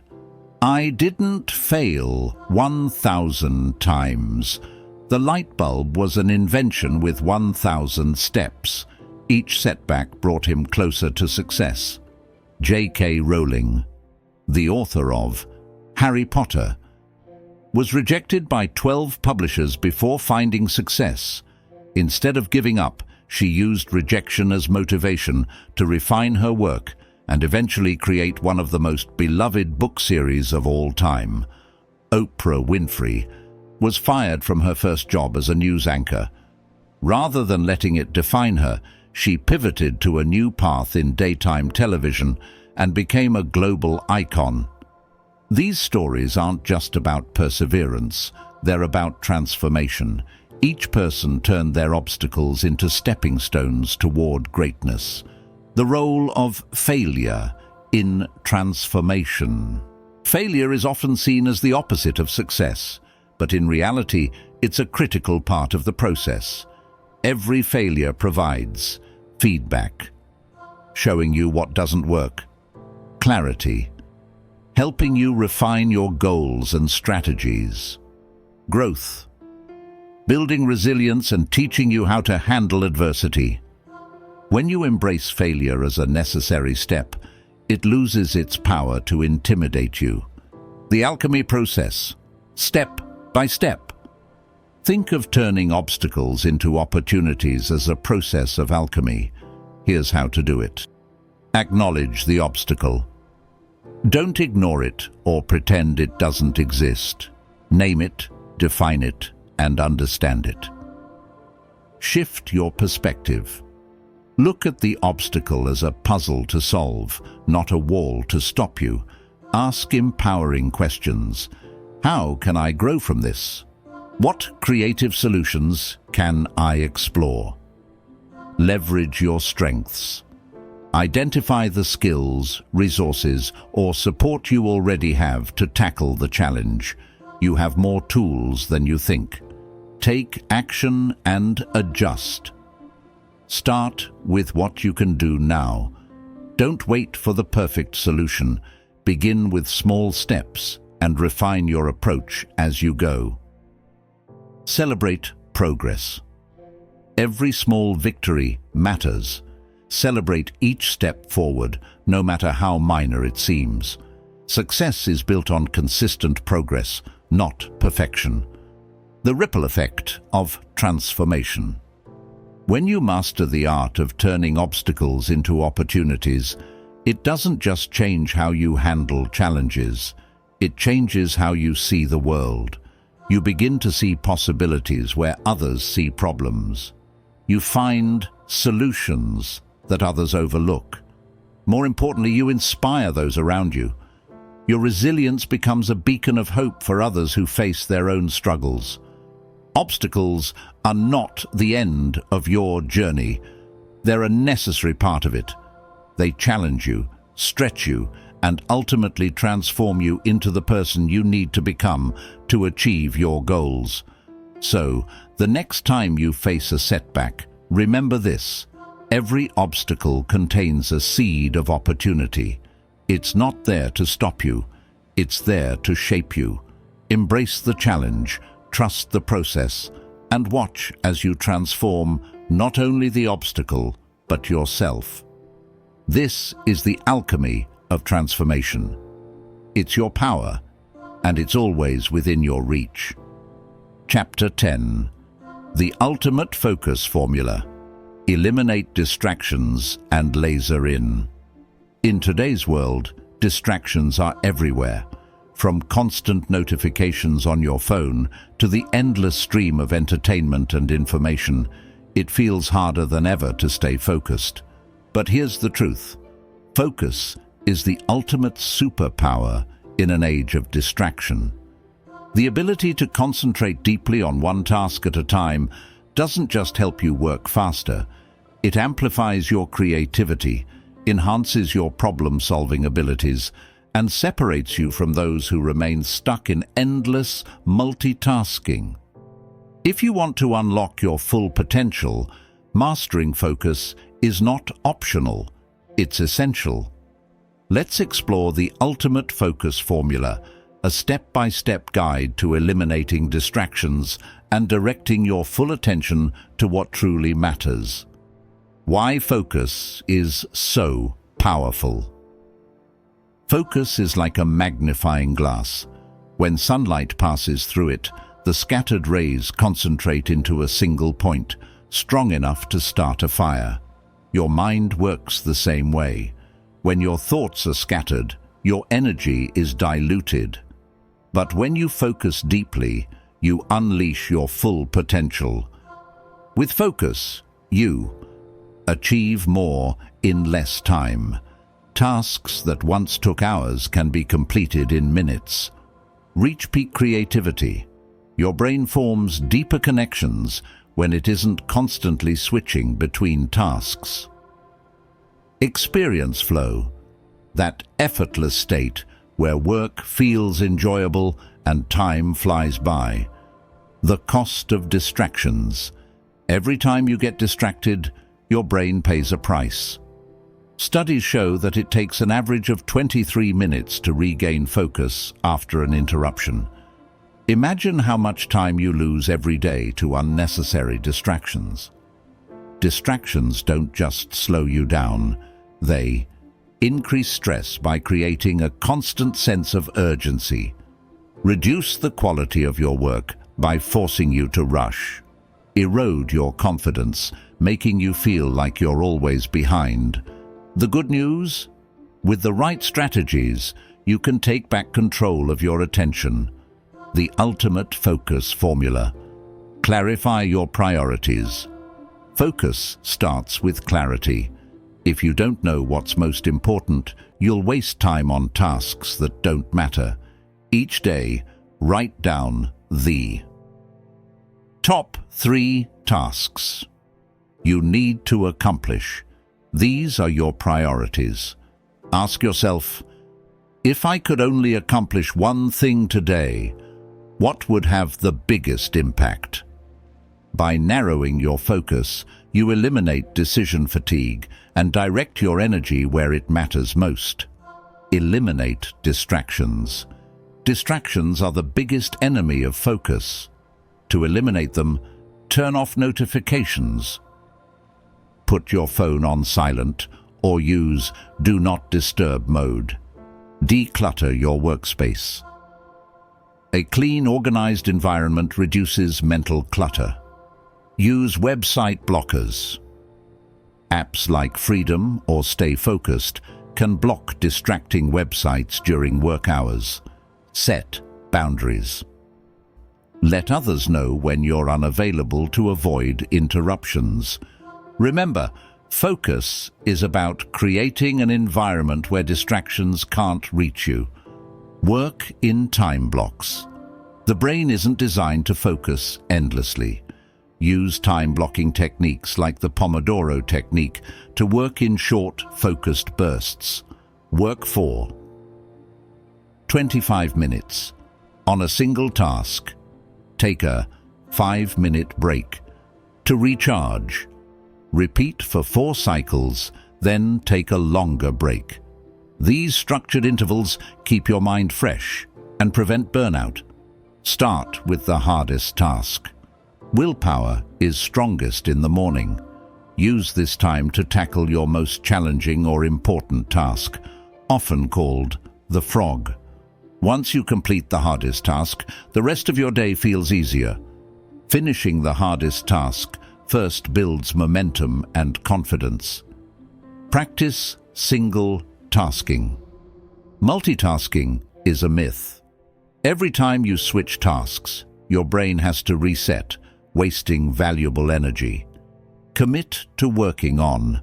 "I didn't fail 1,000 times. The light bulb was an invention with 1,000 steps. Each setback brought him closer to success." J.K. Rowling, the author of Harry Potter, was rejected by 12 publishers before finding success. Instead of giving up, she used rejection as motivation to refine her work and eventually create one of the most beloved book series of all time. Oprah Winfrey was fired from her first job as a news anchor. Rather than letting it define her, she pivoted to a new path in daytime television and became a global icon. These stories aren't just about perseverance, they're about transformation. Each person turned their obstacles into stepping stones toward greatness. The role of failure in transformation. Failure is often seen as the opposite of success, but in reality, it's a critical part of the process. Every failure provides feedback, showing you what doesn't work, clarity, helping you refine your goals and strategies, growth, building resilience and teaching you how to handle adversity. When you embrace failure as a necessary step, it loses its power to intimidate you. The alchemy process, step by step. Think of turning obstacles into opportunities as a process of alchemy. Here's how to do it. Acknowledge the obstacle. Don't ignore it or pretend it doesn't exist. Name it, define it, and understand it. Shift your perspective. Look at the obstacle as a puzzle to solve, not a wall to stop you. Ask empowering questions. How can I grow from this? What creative solutions can I explore? Leverage your strengths. Identify the skills, resources, or support you already have to tackle the challenge. You have more tools than you think. Take action and adjust. Start with what you can do now. Don't wait for the perfect solution. Begin with small steps and refine your approach as you go. Celebrate progress. Every small victory matters. Celebrate each step forward, no matter how minor it seems. Success is built on consistent progress, not perfection. The ripple effect of transformation. When you master the art of turning obstacles into opportunities, it doesn't just change how you handle challenges, it changes how you see the world. You begin to see possibilities where others see problems. You find solutions that others overlook. More importantly, you inspire those around you. Your resilience becomes a beacon of hope for others who face their own struggles. Obstacles are not the end of your journey. They're a necessary part of it. They challenge you, stretch you, and ultimately transform you into the person you need to become to achieve your goals. So, the next time you face a setback, remember this: every obstacle contains a seed of opportunity. It's not there to stop you, it's there to shape you. Embrace the challenge, trust the process, and watch as you transform not only the obstacle, but yourself. This is the alchemy of transformation. It's your power, and it's always within your reach. Chapter 10. The Ultimate Focus Formula. Eliminate distractions and laser in. In today's world, distractions are everywhere. From constant notifications on your phone to the endless stream of entertainment and information, it feels harder than ever to stay focused. But here's the truth. Focus is the ultimate superpower in an age of distraction. The ability to concentrate deeply on one task at a time doesn't just help you work faster. It amplifies your creativity, enhances your problem-solving abilities, and separates you from those who remain stuck in endless multitasking. If you want to unlock your full potential, mastering focus is not optional, it's essential. Let's explore the Ultimate Focus Formula, a step-by-step guide to eliminating distractions and directing your full attention to what truly matters. Why focus is so powerful. Focus is like a magnifying glass. When sunlight passes through it, the scattered rays concentrate into a single point, strong enough to start a fire. Your mind works the same way. When your thoughts are scattered, your energy is diluted. But when you focus deeply, you unleash your full potential. With focus, you achieve more in less time. Tasks that once took hours can be completed in minutes. Reach peak creativity. Your brain forms deeper connections when it isn't constantly switching between tasks. Experience flow, that effortless state where work feels enjoyable and time flies by. The cost of distractions. Every time you get distracted, your brain pays a price. Studies show that it takes an average of 23 minutes to regain focus after an interruption. Imagine how much time you lose every day to unnecessary distractions. Distractions don't just slow you down, they increase stress by creating a constant sense of urgency. Reduce the quality of your work by forcing you to rush. Erode your confidence, making you feel like you're always behind. The good news? With the right strategies, you can take back control of your attention. The ultimate focus formula. Clarify your priorities. Focus starts with clarity. If you don't know what's most important, you'll waste time on tasks that don't matter. Each day, write down the top 3 tasks you need to accomplish. These are your priorities. Ask yourself, if I could only accomplish one thing today, what would have the biggest impact? By narrowing your focus, you eliminate decision fatigue and direct your energy where it matters most. Eliminate distractions. Distractions are the biggest enemy of focus. To eliminate them, turn off notifications. Put your phone on silent or use Do Not Disturb mode. Declutter your workspace. A clean, organized environment reduces mental clutter. Use website blockers. Apps like Freedom or Stay Focused can block distracting websites during work hours. Set boundaries. Let others know when you're unavailable to avoid interruptions. Remember, focus is about creating an environment where distractions can't reach you. Work in time blocks. The brain isn't designed to focus endlessly. Use time-blocking techniques like the Pomodoro technique to work in short, focused bursts. Work for 25 minutes on a single task. Take a 5-minute break to recharge. Repeat for 4 cycles, then take a longer break. These structured intervals keep your mind fresh and prevent burnout. Start with the hardest task. Willpower is strongest in the morning. Use this time to tackle your most challenging or important task, often called the frog. Once you complete the hardest task, the rest of your day feels easier. Finishing the hardest task first builds momentum and confidence. Practice single tasking. Multitasking is a myth. Every time you switch tasks, your brain has to reset, wasting valuable energy. Commit to working on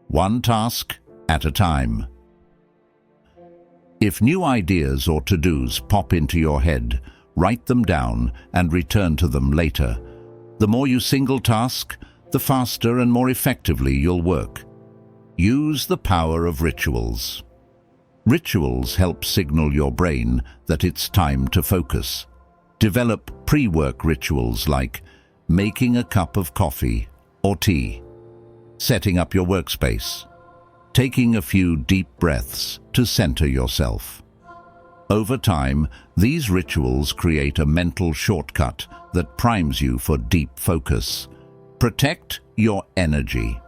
one task at a time. If new ideas or to-dos pop into your head, write them down and return to them later. The more you single task, the faster and more effectively you'll work. Use the power of rituals. Rituals help signal your brain that it's time to focus. Develop pre-work rituals like making a cup of coffee or tea, setting up your workspace, taking a few deep breaths to center yourself. Over time, these rituals create a mental shortcut that primes you for deep focus. Protect your energy.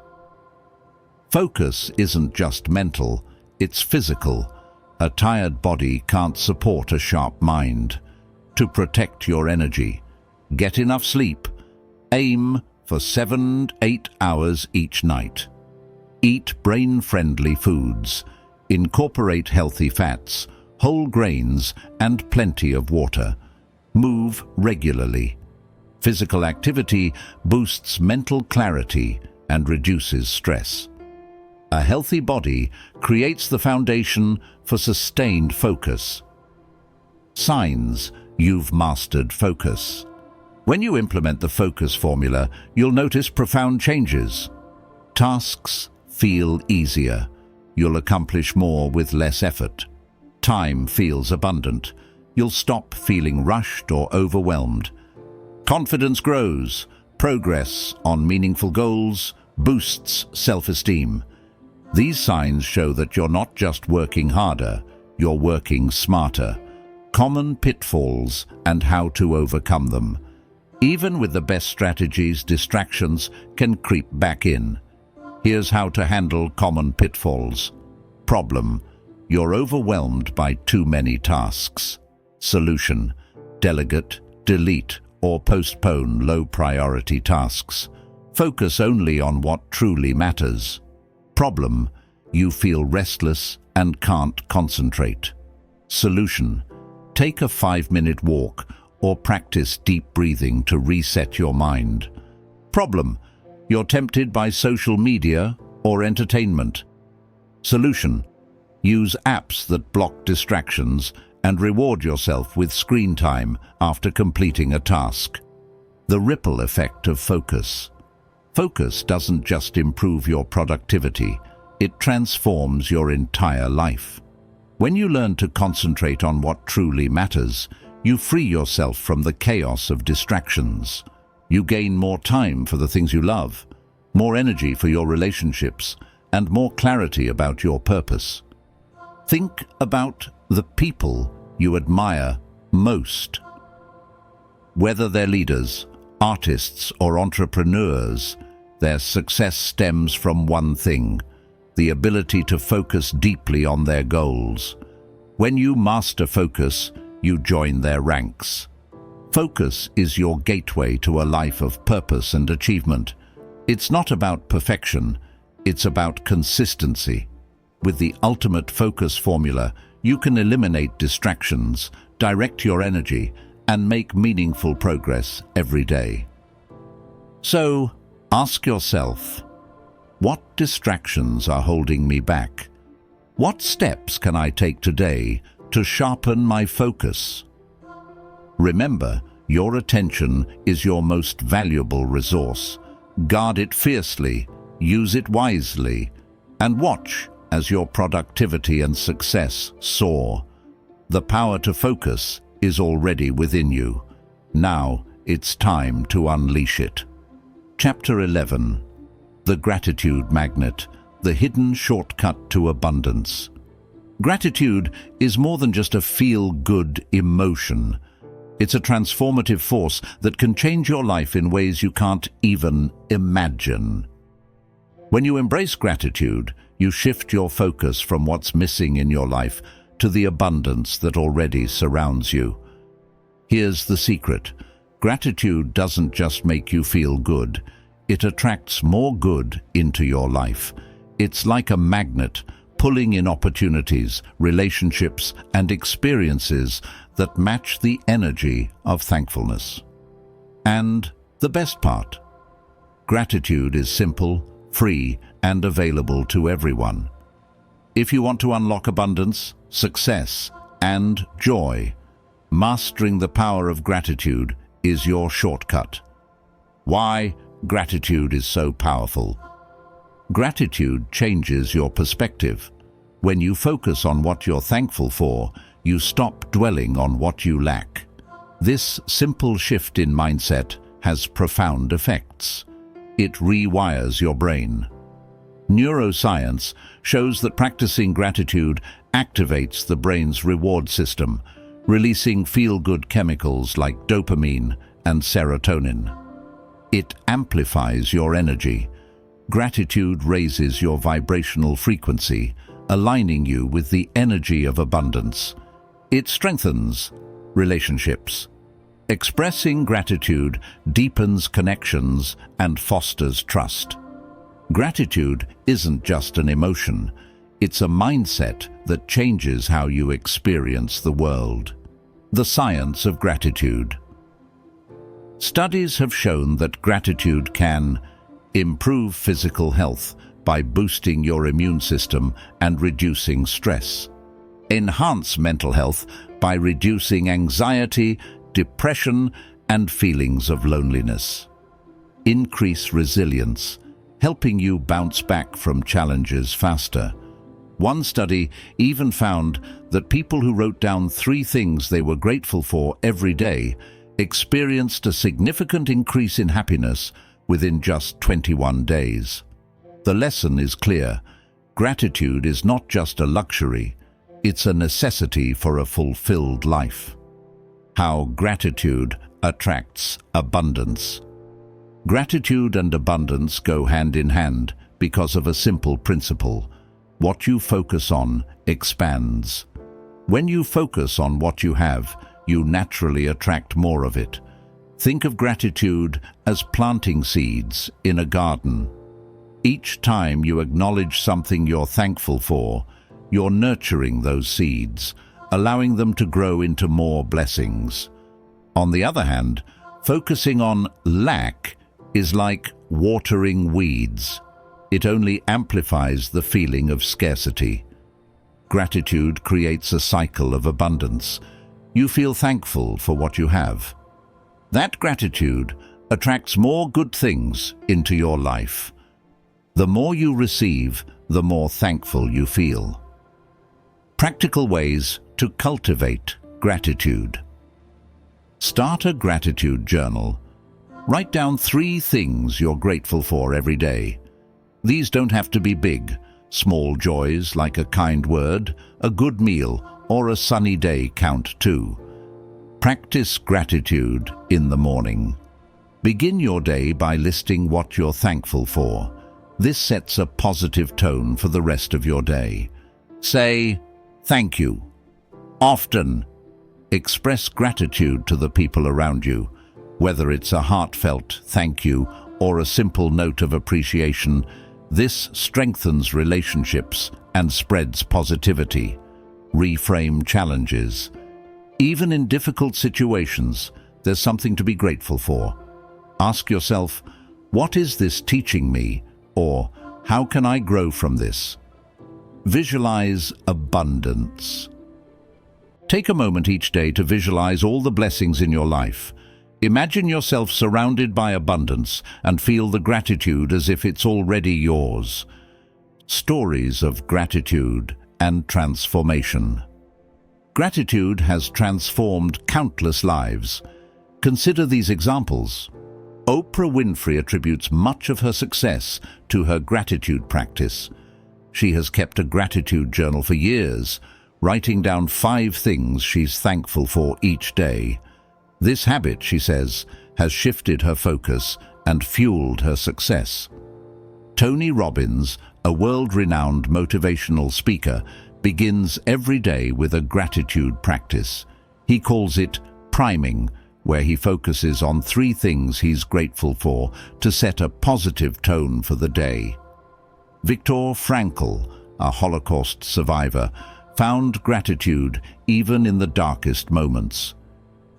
Focus isn't just mental, it's physical. A tired body can't support a sharp mind. To protect your energy, get enough sleep. Aim for 7-8 hours each night. Eat brain-friendly foods. Incorporate healthy fats, whole grains, and plenty of water. Move regularly. Physical activity boosts mental clarity and reduces stress. A healthy body creates the foundation for sustained focus. Signs you've mastered focus. When you implement the focus formula, you'll notice profound changes. Tasks feel easier. You'll accomplish more with less effort. Time feels abundant. You'll stop feeling rushed or overwhelmed. Confidence grows. Progress on meaningful goals boosts self-esteem. These signs show that you're not just working harder, you're working smarter. Common pitfalls and how to overcome them. Even with the best strategies, distractions can creep back in. Here's how to handle common pitfalls. Problem: you're overwhelmed by too many tasks. Solution: delegate, delete, or postpone low-priority tasks. Focus only on what truly matters. Problem: you feel restless and can't concentrate. Solution: take a 5-minute walk or practice deep breathing to reset your mind. Problem: you're tempted by social media or entertainment. Solution: use apps that block distractions and reward yourself with screen time after completing a task. The ripple effect of focus. Focus doesn't just improve your productivity, it transforms your entire life. When you learn to concentrate on what truly matters, you free yourself from the chaos of distractions. You gain more time for the things you love, more energy for your relationships, and more clarity about your purpose. Think about the people you admire most. Whether they're leaders, artists, or entrepreneurs, their success stems from one thing: the ability to focus deeply on their goals. When you master focus, you join their ranks. Focus is your gateway to a life of purpose and achievement. It's not about perfection, it's about consistency. With the ultimate focus formula, you can eliminate distractions, direct your energy, and make meaningful progress every day. So, ask yourself, what distractions are holding me back? What steps can I take today to sharpen my focus? Remember, your attention is your most valuable resource. Guard it fiercely, use it wisely, and watch as your productivity and success soar. The power to focus is already within you. Now it's time to unleash it. Chapter 11. The Gratitude Magnet, the hidden shortcut to abundance. Gratitude is more than just a feel-good emotion. It's a transformative force that can change your life in ways you can't even imagine. When you embrace gratitude, you shift your focus from what's missing in your life to the abundance that already surrounds you. Here's the secret. Gratitude doesn't just make you feel good. It attracts more good into your life. It's like a magnet, pulling in opportunities, relationships, and experiences that match the energy of thankfulness. And the best part, gratitude is simple, free, and available to everyone. If you want to unlock abundance, success, and joy, mastering the power of gratitude is your shortcut. Why gratitude is so powerful? Gratitude changes your perspective. When you focus on what you're thankful for, you stop dwelling on what you lack. This simple shift in mindset has profound effects. It rewires your brain. Neuroscience shows that practicing gratitude activates the brain's reward system, releasing feel-good chemicals like dopamine and serotonin. It amplifies your energy. Gratitude raises your vibrational frequency, aligning you with the energy of abundance. It strengthens relationships. Expressing gratitude deepens connections and fosters trust. Gratitude isn't just an emotion, it's a mindset that changes how you experience the world. The science of gratitude. Studies have shown that gratitude can improve physical health by boosting your immune system and reducing stress, enhance mental health by reducing anxiety, depression, and feelings of loneliness, increase resilience, helping you bounce back from challenges faster, One study even found that people who wrote down 3 things they were grateful for every day experienced a significant increase in happiness within just 21 days. The lesson is clear. Gratitude is not just a luxury, it's a necessity for a fulfilled life. How gratitude attracts abundance. Gratitude and abundance go hand in hand because of a simple principle. What you focus on expands. When you focus on what you have, you naturally attract more of it. Think of gratitude as planting seeds in a garden. Each time you acknowledge something you're thankful for, you're nurturing those seeds, allowing them to grow into more blessings. On the other hand, focusing on lack is like watering weeds. It only amplifies the feeling of scarcity. Gratitude creates a cycle of abundance. You feel thankful for what you have. That gratitude attracts more good things into your life. The more you receive, the more thankful you feel. Practical ways to cultivate gratitude. Start a gratitude journal. Write down 3 things you're grateful for every day. These don't have to be big. Small joys like a kind word, a good meal, or a sunny day count too. Practice gratitude in the morning. Begin your day by listing what you're thankful for. This sets a positive tone for the rest of your day. Say, "Thank you." Often. Express gratitude to the people around you. Whether it's a heartfelt thank you or a simple note of appreciation, this strengthens relationships and spreads positivity. Reframe challenges. Even in difficult situations, there's something to be grateful for. Ask yourself, what is this teaching me? Or, how can I grow from this? Visualize abundance. Take a moment each day to visualize all the blessings in your life. Imagine yourself surrounded by abundance and feel the gratitude as if it's already yours. Stories of gratitude and transformation. Gratitude has transformed countless lives. Consider these examples. Oprah Winfrey attributes much of her success to her gratitude practice. She has kept a gratitude journal for years, writing down 5 things she's thankful for each day. This habit, she says, has shifted her focus and fueled her success. Tony Robbins, a world-renowned motivational speaker, begins every day with a gratitude practice. He calls it priming, where he focuses on 3 things he's grateful for to set a positive tone for the day. Viktor Frankl, a Holocaust survivor, found gratitude even in the darkest moments.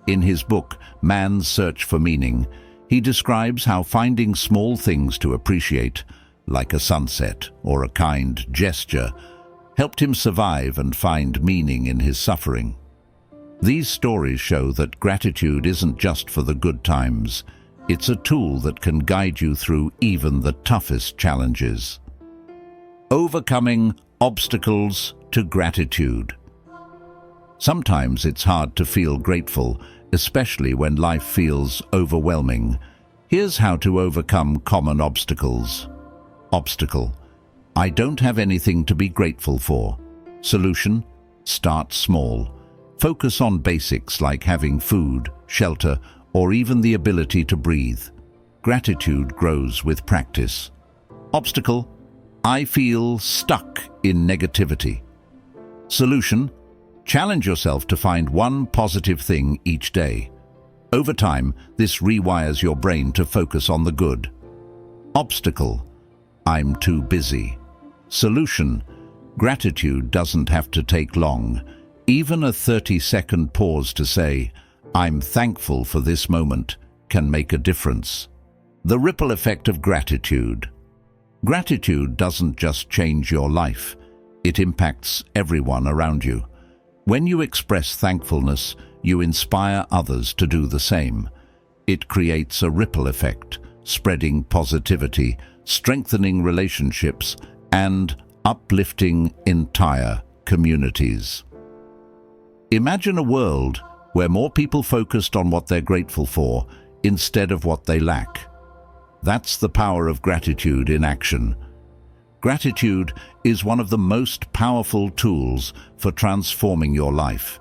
In his book, Man's Search for Meaning, he describes how finding small things to appreciate, like a sunset or a kind gesture, helped him survive and find meaning in his suffering. These stories show that gratitude isn't just for the good times. It's a tool that can guide you through even the toughest challenges. Overcoming obstacles to gratitude. Sometimes it's hard to feel grateful, especially when life feels overwhelming. Here's how to overcome common obstacles. Obstacle: I don't have anything to be grateful for. Solution: start small. Focus on basics like having food, shelter, or even the ability to breathe. Gratitude grows with practice. Obstacle: I feel stuck in negativity. Solution: challenge yourself to find one positive thing each day. Over time, this rewires your brain to focus on the good. Obstacle: I'm too busy. Solution: gratitude doesn't have to take long. Even a 30-second pause to say, "I'm thankful for this moment," can make a difference. The ripple effect of gratitude. Gratitude doesn't just change your life, it impacts everyone around you. When you express thankfulness, you inspire others to do the same. It creates a ripple effect, spreading positivity, strengthening relationships, and uplifting entire communities. Imagine a world where more people focused on what they're grateful for instead of what they lack. That's the power of gratitude in action. Gratitude is one of the most powerful tools for transforming your life.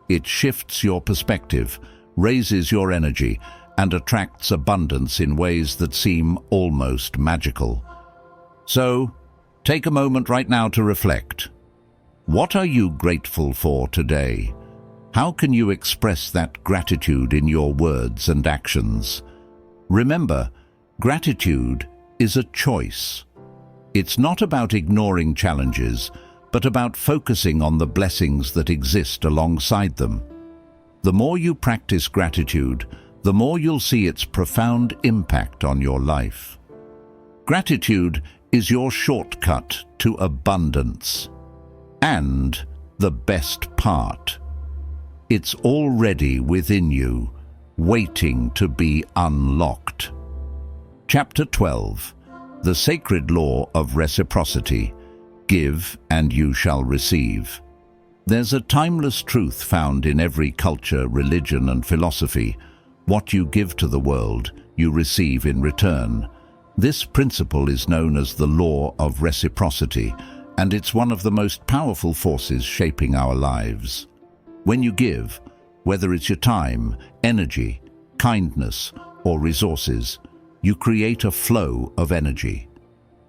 It shifts your perspective, raises your energy, and attracts abundance in ways that seem almost magical. So, take a moment right now to reflect. What are you grateful for today? How can you express that gratitude in your words and actions? Remember, gratitude is a choice. It's not about ignoring challenges, but about focusing on the blessings that exist alongside them. The more you practice gratitude, the more you'll see its profound impact on your life. Gratitude is your shortcut to abundance. And the best part, it's already within you, waiting to be unlocked. Chapter 12. The Sacred Law of Reciprocity. Give and you shall receive. There's a timeless truth found in every culture, religion, and philosophy. What you give to the world, you receive in return. This principle is known as the law of reciprocity, and it's one of the most powerful forces shaping our lives. When you give, whether it's your time, energy, kindness, or resources, you create a flow of energy.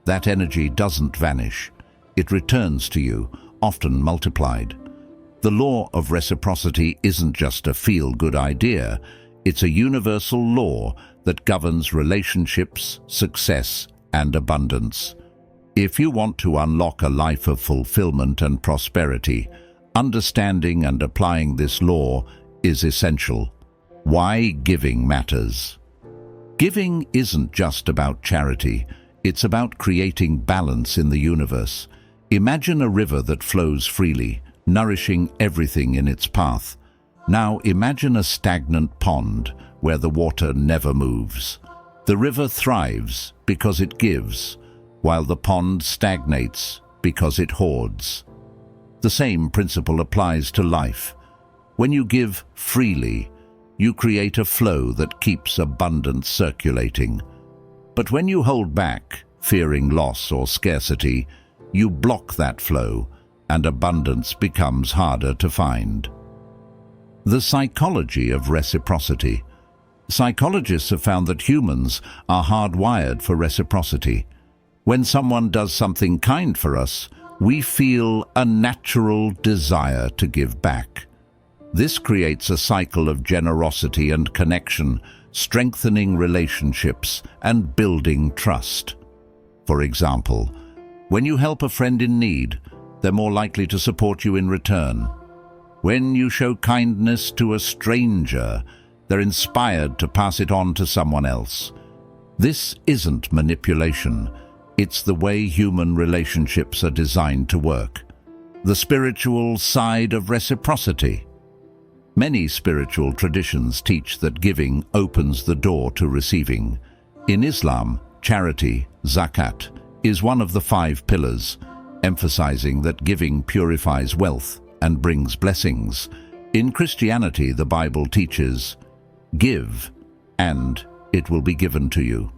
That energy doesn't vanish. It returns to you, often multiplied. The law of reciprocity isn't just a feel-good idea. It's a universal law that governs relationships, success, and abundance. If you want to unlock a life of fulfillment and prosperity, understanding and applying this law is essential. Why giving matters. Giving isn't just about charity. It's about creating balance in the universe. Imagine a river that flows freely, nourishing everything in its path. Now imagine a stagnant pond where the water never moves. The river thrives because it gives, while the pond stagnates because it hoards. The same principle applies to life. When you give freely, you create a flow that keeps abundance circulating. But when you hold back, fearing loss or scarcity, you block that flow, and abundance becomes harder to find. The psychology of reciprocity. Psychologists have found that humans are hardwired for reciprocity. When someone does something kind for us, we feel a natural desire to give back. This creates a cycle of generosity and connection, strengthening relationships and building trust. For example, when you help a friend in need, they're more likely to support you in return. When you show kindness to a stranger, they're inspired to pass it on to someone else. This isn't manipulation. It's the way human relationships are designed to work. The spiritual side of reciprocity. Many spiritual traditions teach that giving opens the door to receiving. In Islam, charity, zakat, is one of the 5 pillars, emphasizing that giving purifies wealth and brings blessings. In Christianity, the Bible teaches, "Give, and it will be given to you."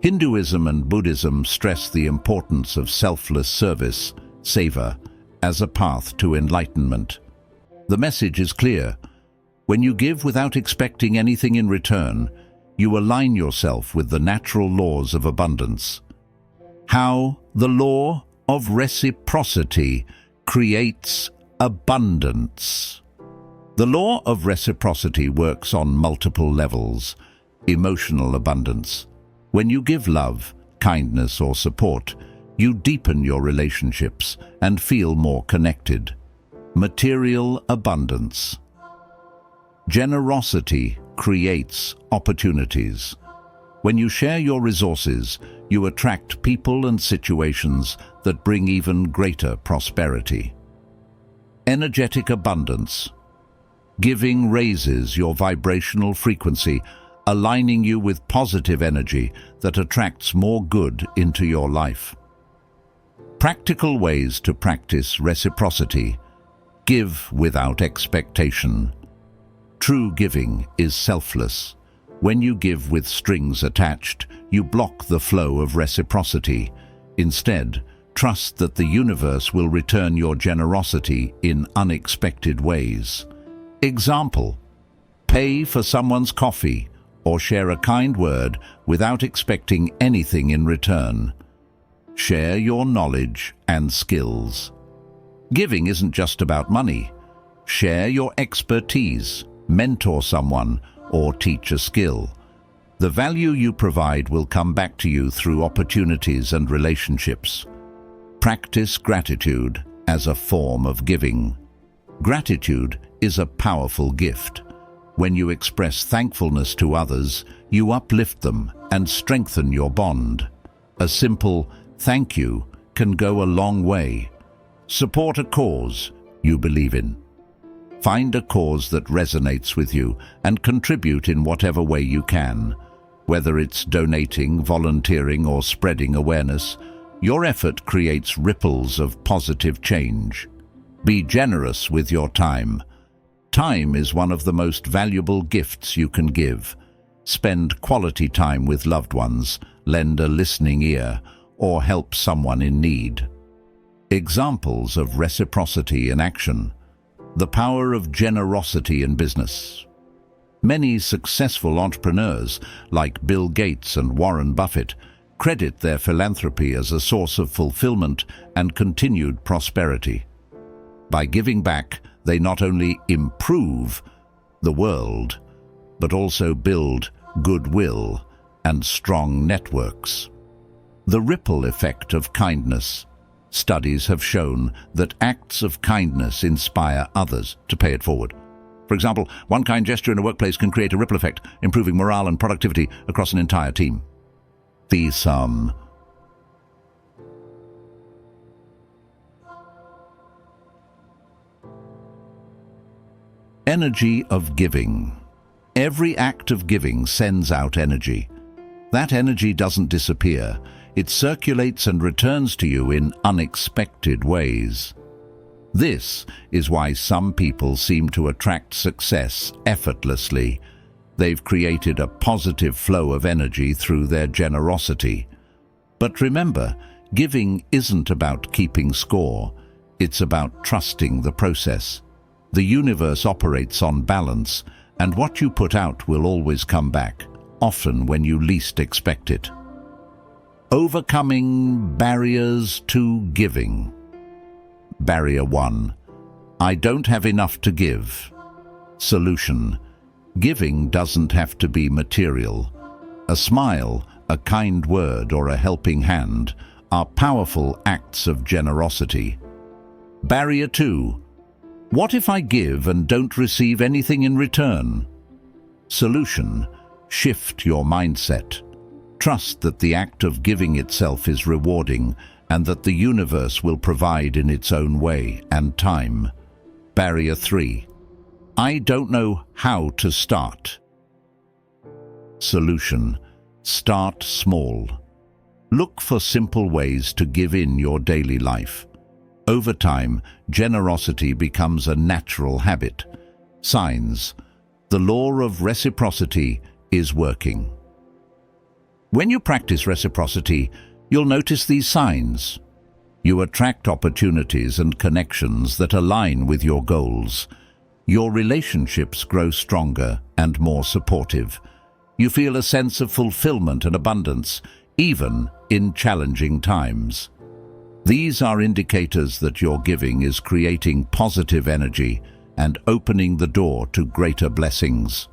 Hinduism and Buddhism stress the importance of selfless service, seva, as a path to enlightenment. The message is clear. When you give without expecting anything in return, you align yourself with the natural laws of abundance. How the law of reciprocity creates abundance. The law of reciprocity works on multiple levels. Emotional abundance. When you give love, kindness, or support, you deepen your relationships and feel more connected. Material abundance. Generosity creates opportunities. When you share your resources, you attract people and situations that bring even greater prosperity. Energetic abundance. Giving raises your vibrational frequency, aligning you with positive energy that attracts more good into your life. Practical ways to practice reciprocity. Give without expectation. True giving is selfless. When you give with strings attached, you block the flow of reciprocity. Instead, trust that the universe will return your generosity in unexpected ways. Example: pay for someone's coffee or share a kind word without expecting anything in return. Share your knowledge and skills. Giving isn't just about money. Share your expertise, mentor someone, or teach a skill. The value you provide will come back to you through opportunities and relationships. Practice gratitude as a form of giving. Gratitude is a powerful gift. When you express thankfulness to others, you uplift them and strengthen your bond. A simple thank you can go a long way. Support a cause you believe in. Find a cause that resonates with you and contribute in whatever way you can. Whether it's donating, volunteering, or spreading awareness, your effort creates ripples of positive change. Be generous with your time. Time is one of the most valuable gifts you can give. Spend quality time with loved ones, lend a listening ear, or help someone in need. Examples of reciprocity in action. The power of generosity in business. Many successful entrepreneurs, like Bill Gates and Warren Buffett, credit their philanthropy as a source of fulfillment and continued prosperity. By giving back, they not only improve the world, but also build goodwill and strong networks. The ripple effect of kindness. Studies have shown that acts of kindness inspire others to pay it forward. For example, one kind gesture in a workplace can create a ripple effect, improving morale and productivity across an entire team. The sum. Energy of giving. Every act of giving sends out energy. That energy doesn't disappear. It circulates and returns to you in unexpected ways. This is why some people seem to attract success effortlessly. They've created a positive flow of energy through their generosity. But remember, giving isn't about keeping score. It's about trusting the process. The universe operates on balance, and what you put out will always come back, often when you least expect it. Overcoming barriers to giving. Barrier 1. I don't have enough to give. Solution. Giving doesn't have to be material. A smile, a kind word, or a helping hand are powerful acts of generosity. Barrier 2. What if I give and don't receive anything in return? Solution. Shift your mindset. Trust that the act of giving itself is rewarding and that the universe will provide in its own way and time. Barrier 3. I don't know how to start. Solution. Start small. Look for simple ways to give in your daily life. Over time, generosity becomes a natural habit. Signs. The law of reciprocity is working. When you practice reciprocity, you'll notice these signs. You attract opportunities and connections that align with your goals. Your relationships grow stronger and more supportive. You feel a sense of fulfillment and abundance, even in challenging times. These are indicators that your giving is creating positive energy and opening the door to greater blessings.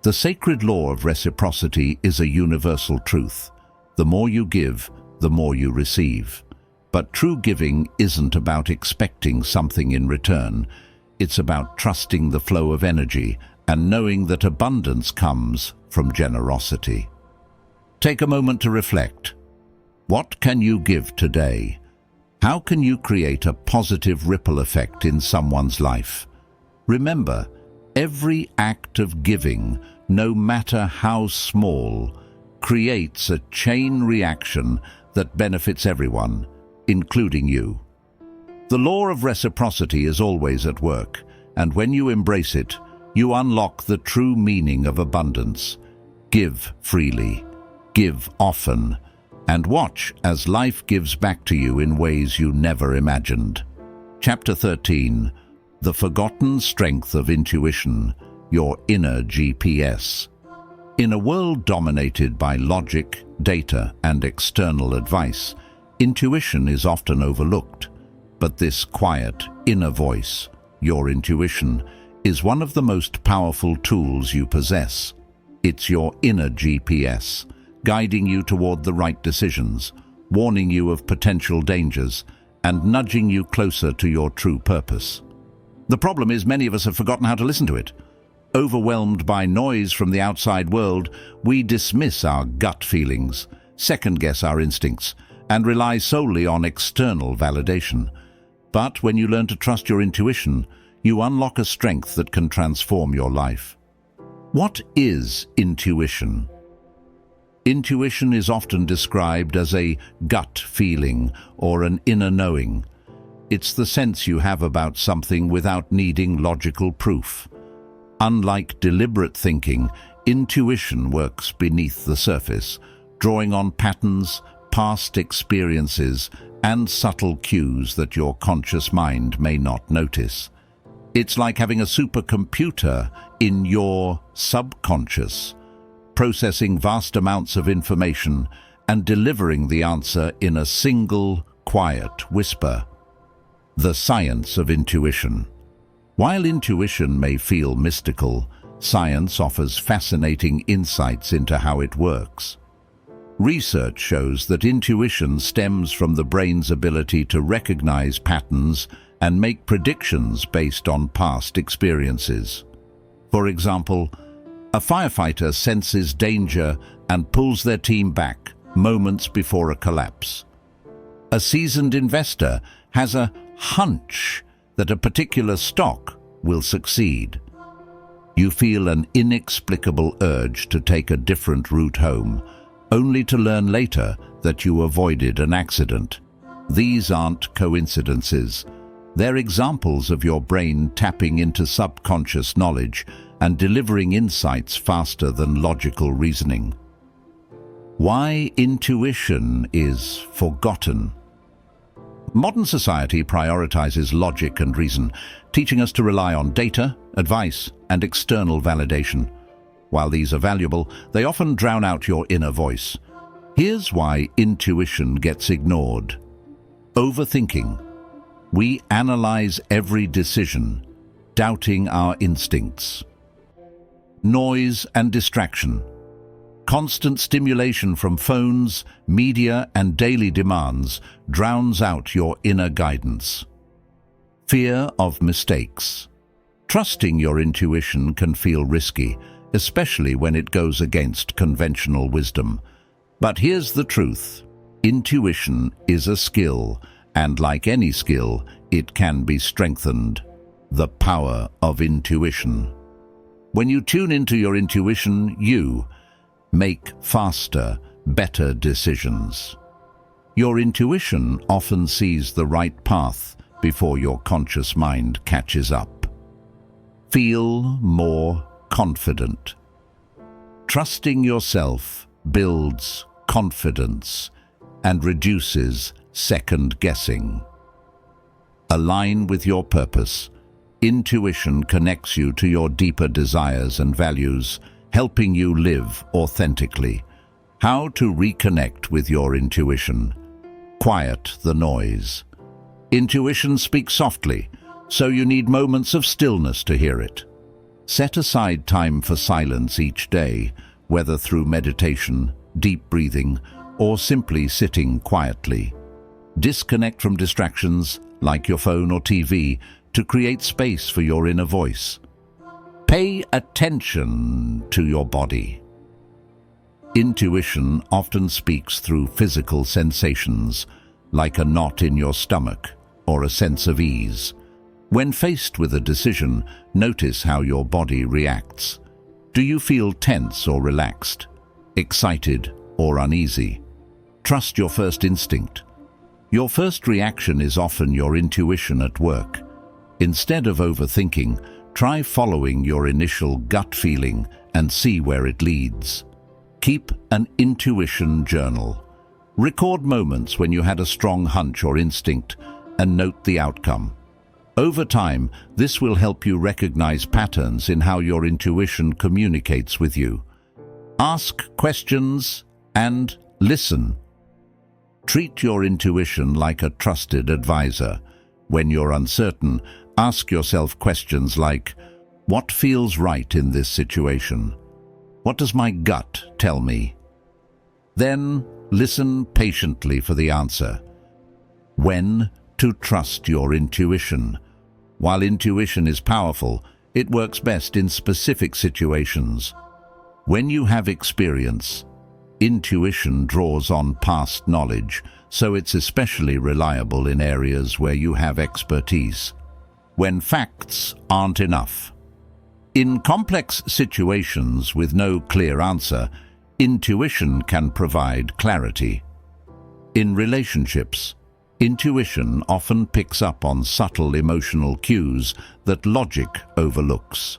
The sacred law of reciprocity is a universal truth. The more you give, the more you receive. But true giving isn't about expecting something in return. It's about trusting the flow of energy and knowing that abundance comes from generosity. Take a moment to reflect. What can you give today? How can you create a positive ripple effect in someone's life? Remember, every act of giving, no matter how small, creates a chain reaction that benefits everyone. including you. The law of reciprocity is always at work, and when you embrace it, you unlock the true meaning of abundance. Give freely, give often, and watch as life gives back to you in ways you never imagined. Chapter 13. The Forgotten Strength of Intuition, Your Inner GPS. In a world dominated by logic, data, and external advice, intuition is often overlooked. But this quiet, inner voice, your intuition, is one of the most powerful tools you possess. It's your inner GPS, guiding you toward the right decisions, warning you of potential dangers, and nudging you closer to your true purpose. The problem is many of us have forgotten how to listen to it. Overwhelmed by noise from the outside world, we dismiss our gut feelings, second-guess our instincts, and rely solely on external validation. But when you learn to trust your intuition, you unlock a strength that can transform your life. What is intuition? Intuition is often described as a gut feeling or an inner knowing. It's the sense you have about something without needing logical proof. Unlike deliberate thinking, intuition works beneath the surface, drawing on patterns, past experiences, and subtle cues that your conscious mind may not notice. It's like having a supercomputer in your subconscious, processing vast amounts of information and delivering the answer in a single, quiet whisper. The science of intuition. While intuition may feel mystical, science offers fascinating insights into how it works. Research shows that intuition stems from the brain's ability to recognize patterns and make predictions based on past experiences. For example, a firefighter senses danger and pulls their team back moments before a collapse. A seasoned investor has a hunch that a particular stock will succeed. You feel an inexplicable urge to take a different route home, only to learn later that you avoided an accident. These aren't coincidences. They're examples of your brain tapping into subconscious knowledge and delivering insights faster than logical reasoning. Why intuition is forgotten. Modern society prioritizes logic and reason, teaching us to rely on data, advice, and external validation. While these are valuable, they often drown out your inner voice. Here's why intuition gets ignored. Overthinking. We analyze every decision, doubting our instincts. Noise and distraction. Constant stimulation from phones, media, and daily demands drowns out your inner guidance. Fear of mistakes. Trusting your intuition can feel risky, especially when it goes against conventional wisdom. But here's the truth. Intuition is a skill, and like any skill, it can be strengthened. The power of intuition. When you tune into your intuition, you make faster, better decisions. Your intuition often sees the right path before your conscious mind catches up. Feel more confident. Trusting yourself builds confidence and reduces second-guessing. Align with your purpose. Intuition connects you to your deeper desires and values, helping you live authentically. How to reconnect with your intuition. Quiet the noise. Intuition speaks softly, so you need moments of stillness to hear it. Set aside time for silence each day, whether through meditation, deep breathing, or simply sitting quietly. Disconnect from distractions, like your phone or TV, to create space for your inner voice. Pay attention to your body. Intuition often speaks through physical sensations, like a knot in your stomach or a sense of ease. When faced with a decision, notice how your body reacts. Do you feel tense or relaxed, excited or uneasy? Trust your first instinct. Your first reaction is often your intuition at work. Instead of overthinking, try following your initial gut feeling and see where it leads. Keep an intuition journal. Record moments when you had a strong hunch or instinct and note the outcome. Over time, this will help you recognize patterns in how your intuition communicates with you. Ask questions and listen. Treat your intuition like a trusted advisor. When you're uncertain, ask yourself questions like, what feels right in this situation? What does my gut tell me? Then listen patiently for the answer. When to trust your intuition. While intuition is powerful, it works best in specific situations. When you have experience, intuition draws on past knowledge, so it's especially reliable in areas where you have expertise. When facts aren't enough. In complex situations with no clear answer, intuition can provide clarity. In relationships, intuition often picks up on subtle emotional cues that logic overlooks.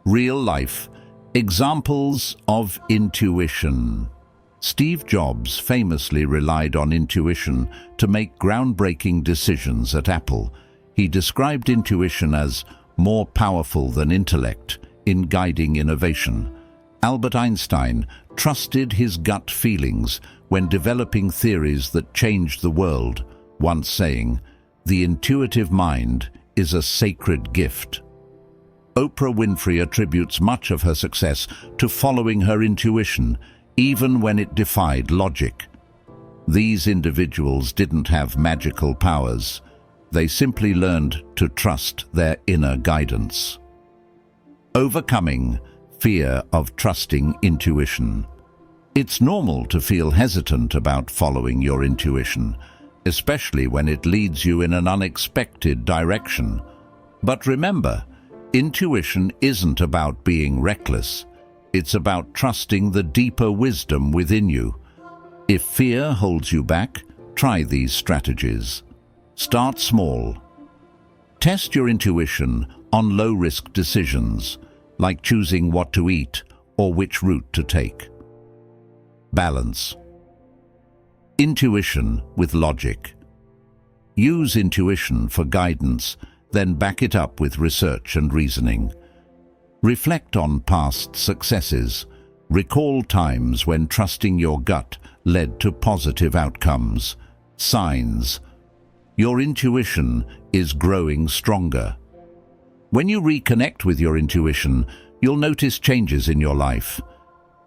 Real-life examples of intuition. Steve Jobs famously relied on intuition to make groundbreaking decisions at Apple. He described intuition as more powerful than intellect in guiding innovation. Albert Einstein trusted his gut feelings when developing theories that changed the world, once saying, "The intuitive mind is a sacred gift." Oprah Winfrey attributes much of her success to following her intuition, even when it defied logic. These individuals didn't have magical powers. They simply learned to trust their inner guidance. Overcoming fear of trusting intuition. It's normal to feel hesitant about following your intuition, especially when it leads you in an unexpected direction. But remember, intuition isn't about being reckless. It's about trusting the deeper wisdom within you. If fear holds you back, try these strategies. Start small. Test your intuition on low-risk decisions, like choosing what to eat or which route to take. Balance. Intuition with logic. Use intuition for guidance, then back it up with research and reasoning. Reflect on past successes. Recall times when trusting your gut led to positive outcomes. Signs. Your intuition is growing stronger. When you reconnect with your intuition, you'll notice changes in your life.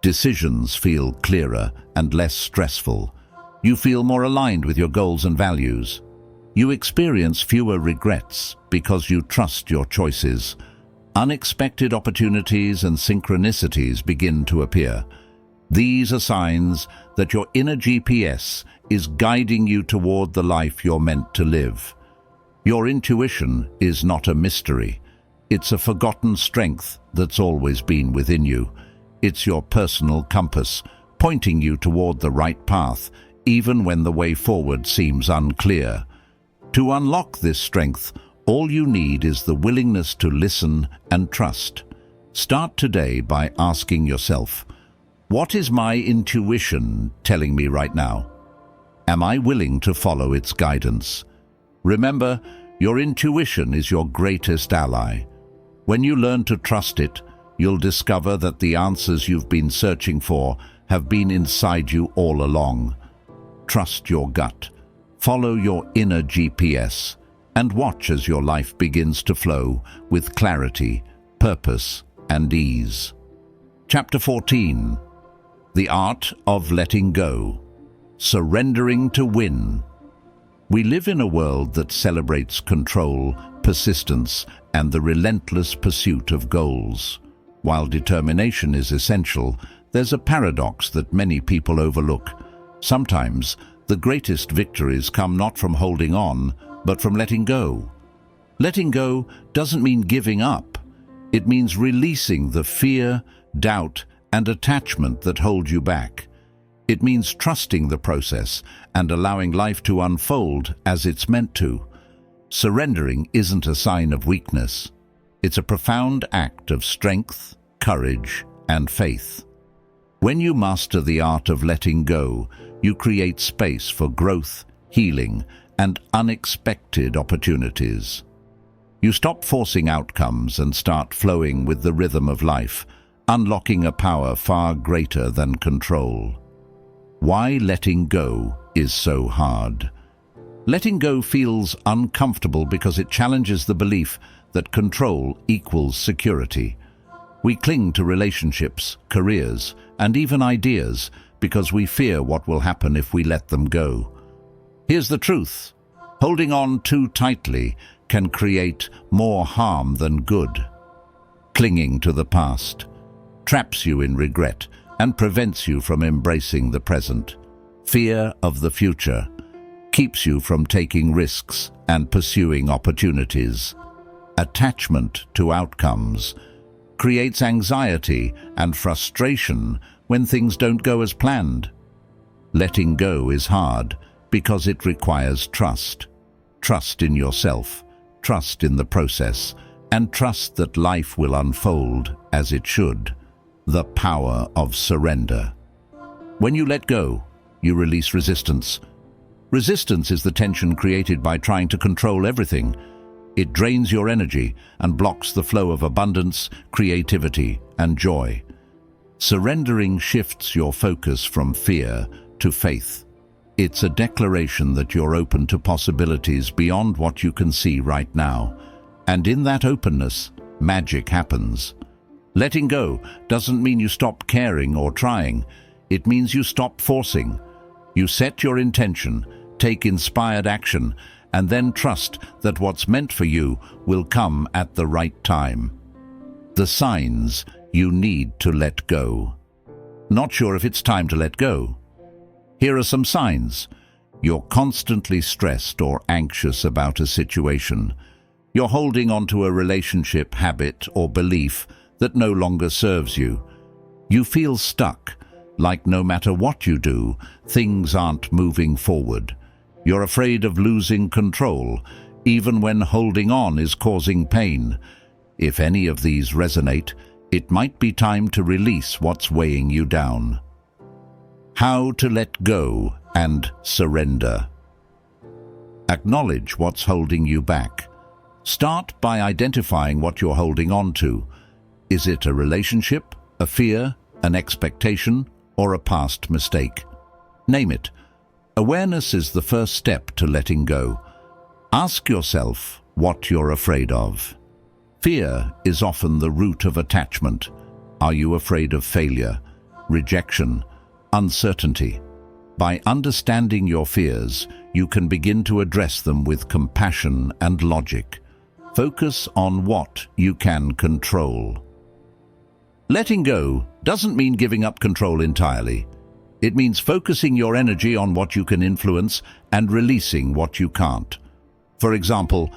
Decisions feel clearer and less stressful. You feel more aligned with your goals and values. You experience fewer regrets because you trust your choices. Unexpected opportunities and synchronicities begin to appear. These are signs that your inner GPS is guiding you toward the life you're meant to live. Your intuition is not a mystery. It's a forgotten strength that's always been within you. It's your personal compass, pointing you toward the right path, even when the way forward seems unclear. To unlock this strength, all you need is the willingness to listen and trust. Start today by asking yourself, what is my intuition telling me right now? Am I willing to follow its guidance? Remember, your intuition is your greatest ally. When you learn to trust it, you'll discover that the answers you've been searching for have been inside you all along. Trust your gut. Follow your inner GPS and watch as your life begins to flow with clarity, purpose, and ease. Chapter 14. The Art of Letting Go. Surrendering to win. We live in a world that celebrates control, persistence, and the relentless pursuit of goals. While determination is essential, there's a paradox that many people overlook. Sometimes, the greatest victories come not from holding on, but from letting go. Letting go doesn't mean giving up. It means releasing the fear, doubt, and attachment that hold you back. It means trusting the process and allowing life to unfold as it's meant to. Surrendering isn't a sign of weakness. It's a profound act of strength, courage, and faith. When you master the art of letting go, you create space for growth, healing, and unexpected opportunities. You stop forcing outcomes and start flowing with the rhythm of life, unlocking a power far greater than control. Why letting go is so hard? Letting go feels uncomfortable because it challenges the belief that control equals security. We cling to relationships, careers, and even ideas because we fear what will happen if we let them go. Here's the truth. Holding on too tightly can create more harm than good. Clinging to the past traps you in regret and prevents you from embracing the present. Fear of the future keeps you from taking risks and pursuing opportunities. Attachment to outcomes creates anxiety and frustration when things don't go as planned. Letting go is hard because it requires trust. Trust in yourself, trust in the process, and trust that life will unfold as it should. The power of surrender. When you let go, you release resistance. Resistance is the tension created by trying to control everything. It drains your energy and blocks the flow of abundance, creativity, and joy. Surrendering shifts your focus from fear to faith. It's a declaration that you're open to possibilities beyond what you can see right now. And in that openness, magic happens. Letting go doesn't mean you stop caring or trying. It means you stop forcing. You set your intention, take inspired action, and then trust that what's meant for you will come at the right time. The signs you need to let go. Not sure if it's time to let go? Here are some signs. You're constantly stressed or anxious about a situation. You're holding on to a relationship, habit, or belief that no longer serves you. You feel stuck, like no matter what you do, things aren't moving forward. You're afraid of losing control, even when holding on is causing pain. If any of these resonate, it might be time to release what's weighing you down. How to let go and surrender. Acknowledge what's holding you back. Start by identifying what you're holding on to. Is it a relationship, a fear, an expectation, or a past mistake? Name it. Awareness is the first step to letting go. Ask yourself what you're afraid of. Fear is often the root of attachment. Are you afraid of failure, rejection, uncertainty? By understanding your fears, you can begin to address them with compassion and logic. Focus on what you can control. Letting go doesn't mean giving up control entirely. It means focusing your energy on what you can influence and releasing what you can't. For example,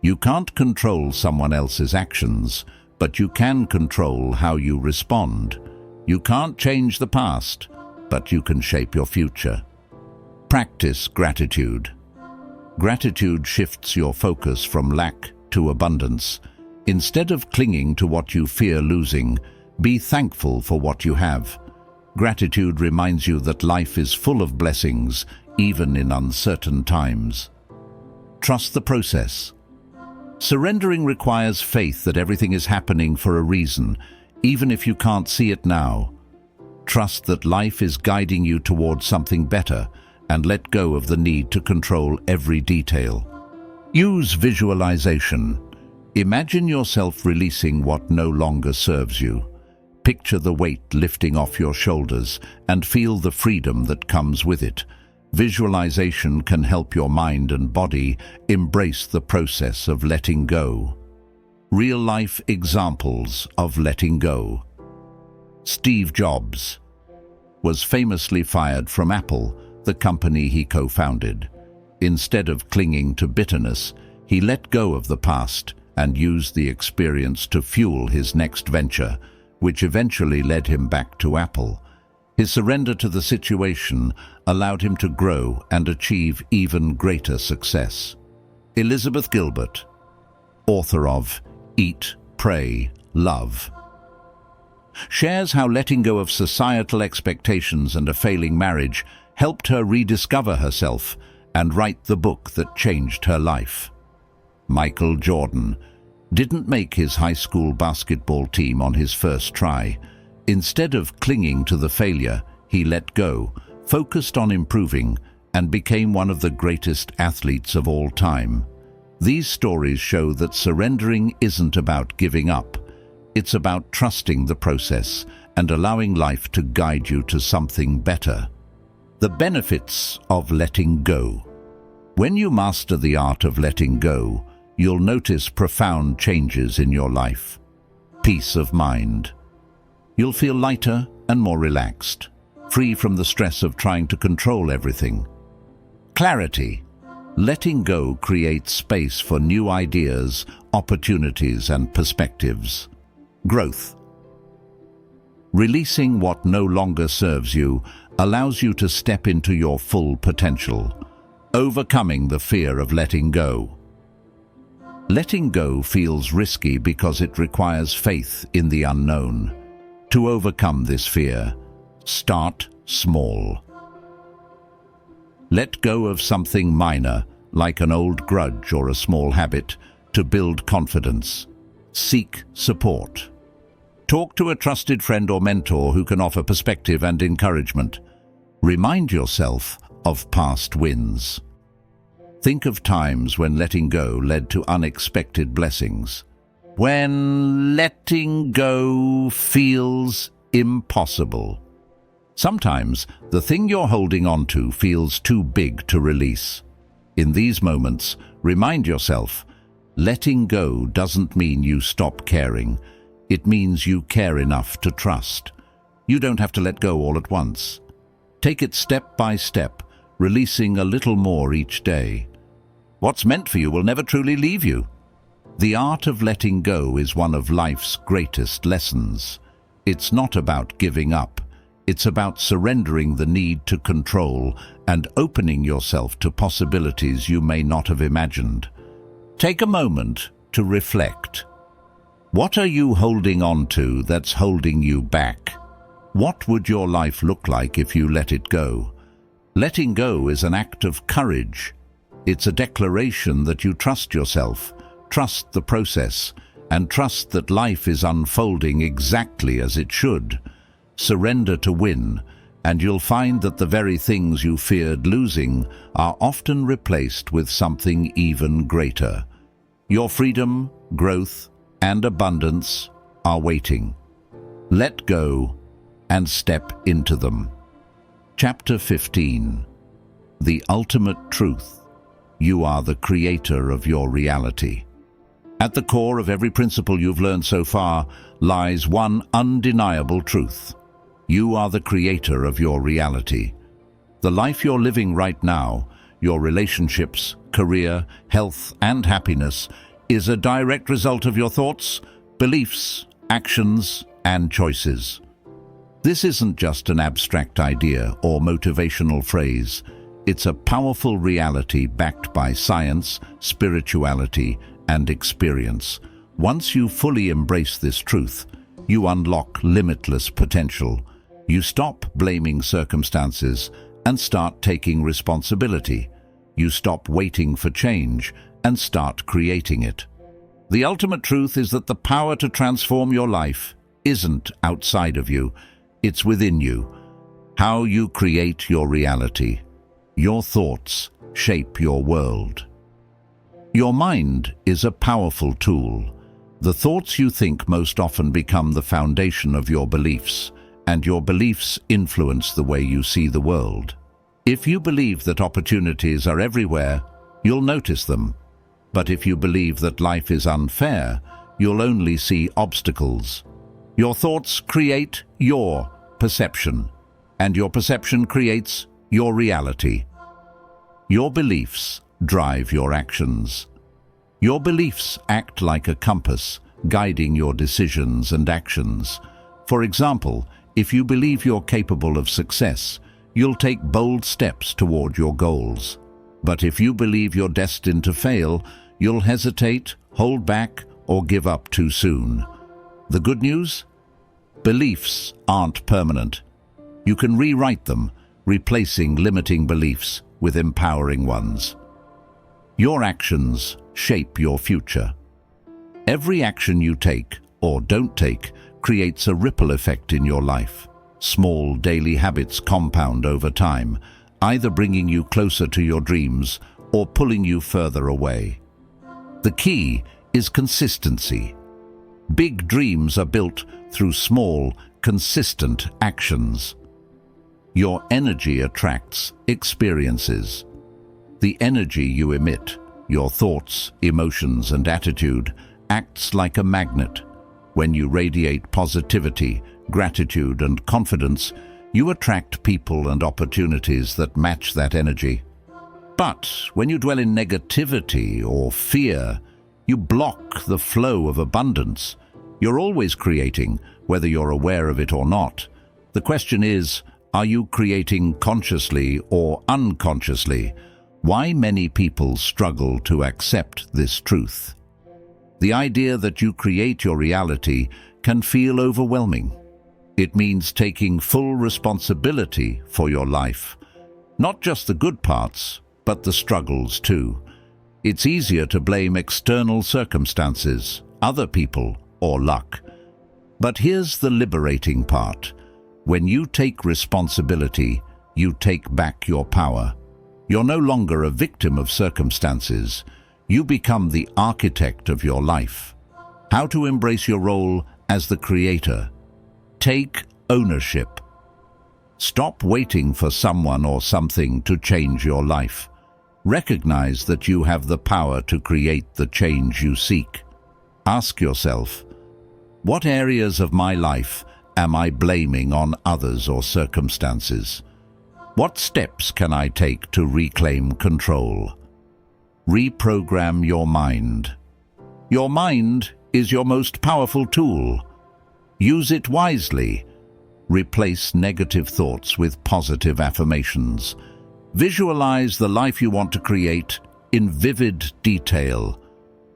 you can't control someone else's actions, but you can control how you respond. You can't change the past, but you can shape your future. Practice gratitude. Gratitude shifts your focus from lack to abundance. Instead of clinging to what you fear losing, be thankful for what you have. Gratitude reminds you that life is full of blessings, even in uncertain times. Trust the process. Surrendering requires faith that everything is happening for a reason, even if you can't see it now. Trust that life is guiding you towards something better, and let go of the need to control every detail. Use visualization. Imagine yourself releasing what no longer serves you. Picture the weight lifting off your shoulders and feel the freedom that comes with it. Visualization can help your mind and body embrace the process of letting go. Real-life examples of letting go. Steve Jobs was famously fired from Apple, the company he co-founded. Instead of clinging to bitterness, he let go of the past and used the experience to fuel his next venture, which eventually led him back to Apple. His surrender to the situation allowed him to grow and achieve even greater success. Elizabeth Gilbert, author of Eat, Pray, Love, shares how letting go of societal expectations and a failing marriage helped her rediscover herself and write the book that changed her life. Michael Jordan didn't make his high school basketball team on his first try. Instead of clinging to the failure, he let go, focused on improving, and became one of the greatest athletes of all time. These stories show that surrendering isn't about giving up. It's about trusting the process and allowing life to guide you to something better. The benefits of letting go. When you master the art of letting go, you'll notice profound changes in your life. Peace of mind. You'll feel lighter and more relaxed, free from the stress of trying to control everything. Clarity. Letting go creates space for new ideas, opportunities, and perspectives. Growth. Releasing what no longer serves you allows you to step into your full potential, overcoming the fear of letting go. Letting go feels risky because it requires faith in the unknown. To overcome this fear, start small. Let go of something minor, like an old grudge or a small habit, to build confidence. Seek support. Talk to a trusted friend or mentor who can offer perspective and encouragement. Remind yourself of past wins. Think of times when letting go led to unexpected blessings. When letting go feels impossible. Sometimes the thing you're holding on to feels too big to release. In these moments, remind yourself, letting go doesn't mean you stop caring. It means you care enough to trust. You don't have to let go all at once. Take it step by step, releasing a little more each day. What's meant for you will never truly leave you. The art of letting go is one of life's greatest lessons. It's not about giving up. It's about surrendering the need to control and opening yourself to possibilities you may not have imagined. Take a moment to reflect. What are you holding on to that's holding you back? What would your life look like if you let it go? Letting go is an act of courage. It's a declaration that you trust yourself, trust the process, and trust that life is unfolding exactly as it should. Surrender to win, and you'll find that the very things you feared losing are often replaced with something even greater. Your freedom, growth, and abundance are waiting. Let go and step into them. Chapter 15. The ultimate truth. You are the creator of your reality. At the core of every principle you've learned so far lies one undeniable truth. You are the creator of your reality. The life you're living right now, your relationships, career, health, and happiness, is a direct result of your thoughts, beliefs, actions, and choices. This isn't just an abstract idea or motivational phrase. It's a powerful reality backed by science, spirituality, and experience. Once you fully embrace this truth, you unlock limitless potential. You stop blaming circumstances and start taking responsibility. You stop waiting for change and start creating it. The ultimate truth is that the power to transform your life isn't outside of you, it's within you. How you create your reality. Your thoughts shape your world. Your mind is a powerful tool. The thoughts you think most often become the foundation of your beliefs, and your beliefs influence the way you see the world. If you believe that opportunities are everywhere, you'll notice them. But if you believe that life is unfair, you'll only see obstacles. Your thoughts create your perception, and your perception creates your reality. Your beliefs drive your actions. Your beliefs act like a compass, guiding your decisions and actions. For example, If you believe you're capable of success, you'll take bold steps toward your goals. But if you believe you're destined to fail, you'll hesitate, hold back, or give up too soon. The good news? Beliefs aren't permanent. You can rewrite them, replacing limiting beliefs with empowering ones. Your actions shape your future. Every action you take, or don't take, creates a ripple effect in your life. Small daily habits compound over time, either bringing you closer to your dreams or pulling you further away. The key is consistency. Big dreams are built through small, consistent actions. Your energy attracts experiences. The energy you emit, your thoughts, emotions, and attitude, acts like a magnet. When you radiate positivity, gratitude, and confidence, you attract people and opportunities that match that energy. But when you dwell in negativity or fear, you block the flow of abundance. You're always creating, whether you're aware of it or not. The question is, are you creating consciously or unconsciously? Why many people struggle to accept this truth? The idea that you create your reality can feel overwhelming. It means taking full responsibility for your life. Not just the good parts, but the struggles too. It's easier to blame external circumstances, other people, or luck. But here's the liberating part. When you take responsibility, you take back your power. You're no longer a victim of circumstances. You become the architect of your life. How to embrace your role as the creator? Take ownership. Stop waiting for someone or something to change your life. Recognize that you have the power to create the change you seek. Ask yourself, what areas of my life am I blaming on others or circumstances? What steps can I take to reclaim control? Reprogram your mind. Your mind is your most powerful tool. Use it wisely. Replace negative thoughts with positive affirmations. Visualize the life you want to create in vivid detail.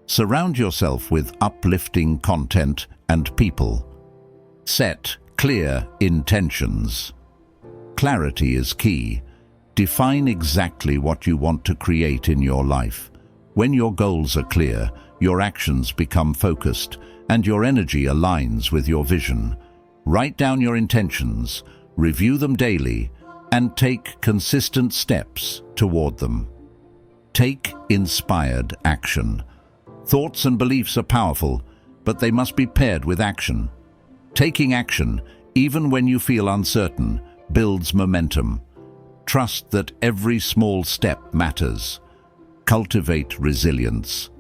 Surround yourself with uplifting content and people. Set clear intentions. Clarity is key. Define exactly what you want to create in your life. When your goals are clear, your actions become focused, and your energy aligns with your vision. Write down your intentions, review them daily, and take consistent steps toward them. Take inspired action. Thoughts and beliefs are powerful, but they must be paired with action. Taking action, even when you feel uncertain, builds momentum. Trust that every small step matters. Cultivate resilience.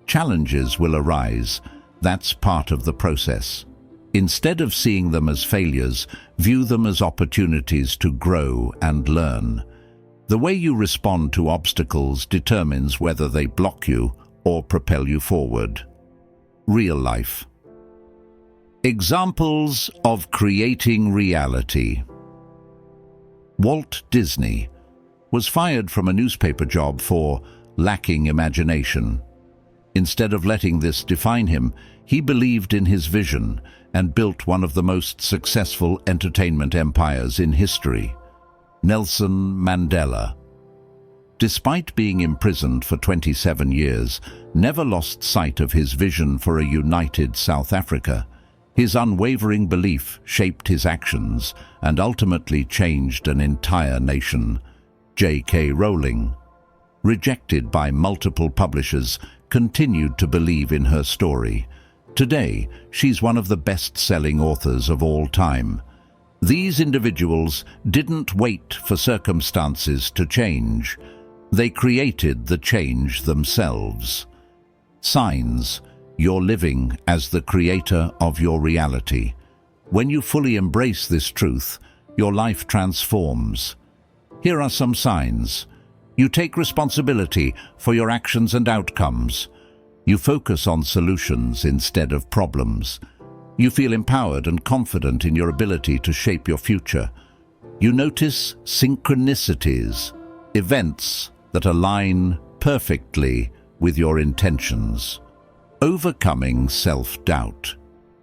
Challenges will arise. That's part of the process. Instead of seeing them as failures, view them as opportunities to grow and learn. The way you respond to obstacles determines whether they block you or propel you forward. Real life. Examples of creating reality. Walt Disney was fired from a newspaper job for lacking imagination. Instead of letting this define him, he believed in his vision and built one of the most successful entertainment empires in history. Nelson Mandela, despite being imprisoned for 27 years, never lost sight of his vision for a united South Africa. His unwavering belief shaped his actions and ultimately changed an entire nation. J.K. Rowling, rejected by multiple publishers, continued to believe in her story. Today, she's one of the best-selling authors of all time. These individuals didn't wait for circumstances to change. They created the change themselves. Signs: you're living as the creator of your reality. When you fully embrace this truth, your life transforms. Here are some signs. You take responsibility for your actions and outcomes. You focus on solutions instead of problems. You feel empowered and confident in your ability to shape your future. You notice synchronicities, events that align perfectly with your intentions. Overcoming self-doubt.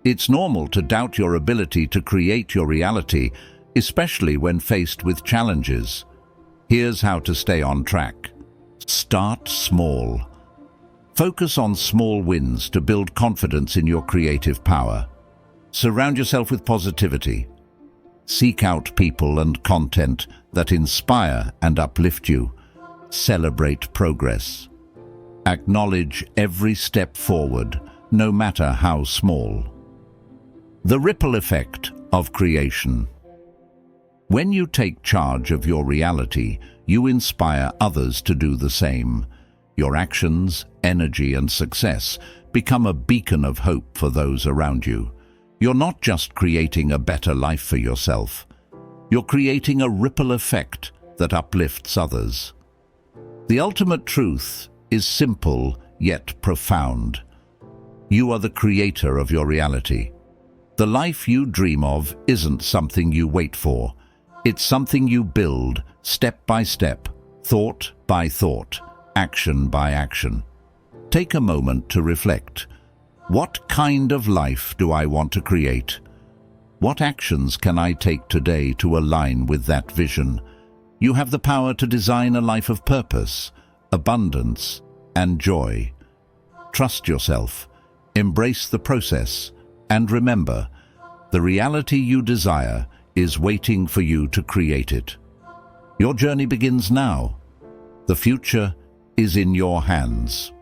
It's normal to doubt your ability to create your reality, especially when faced with challenges. Here's how to stay on track. Start small. Focus on small wins to build confidence in your creative power. Surround yourself with positivity. Seek out people and content that inspire and uplift you. Celebrate progress. Acknowledge every step forward, no matter how small. The ripple effect of creation. When you take charge of your reality, you inspire others to do the same. Your actions, energy, and success become a beacon of hope for those around you. You're not just creating a better life for yourself. You're creating a ripple effect that uplifts others. The ultimate truth is simple yet profound. You are the creator of your reality. The life you dream of isn't something you wait for. It's something you build step by step, thought by thought, action by action. Take a moment to reflect. What kind of life do I want to create? What actions can I take today to align with that vision? You have the power to design a life of purpose, abundance, and joy. Trust yourself, embrace the process, and remember, the reality you desire is waiting for you to create it. Your journey begins now. The future is in your hands.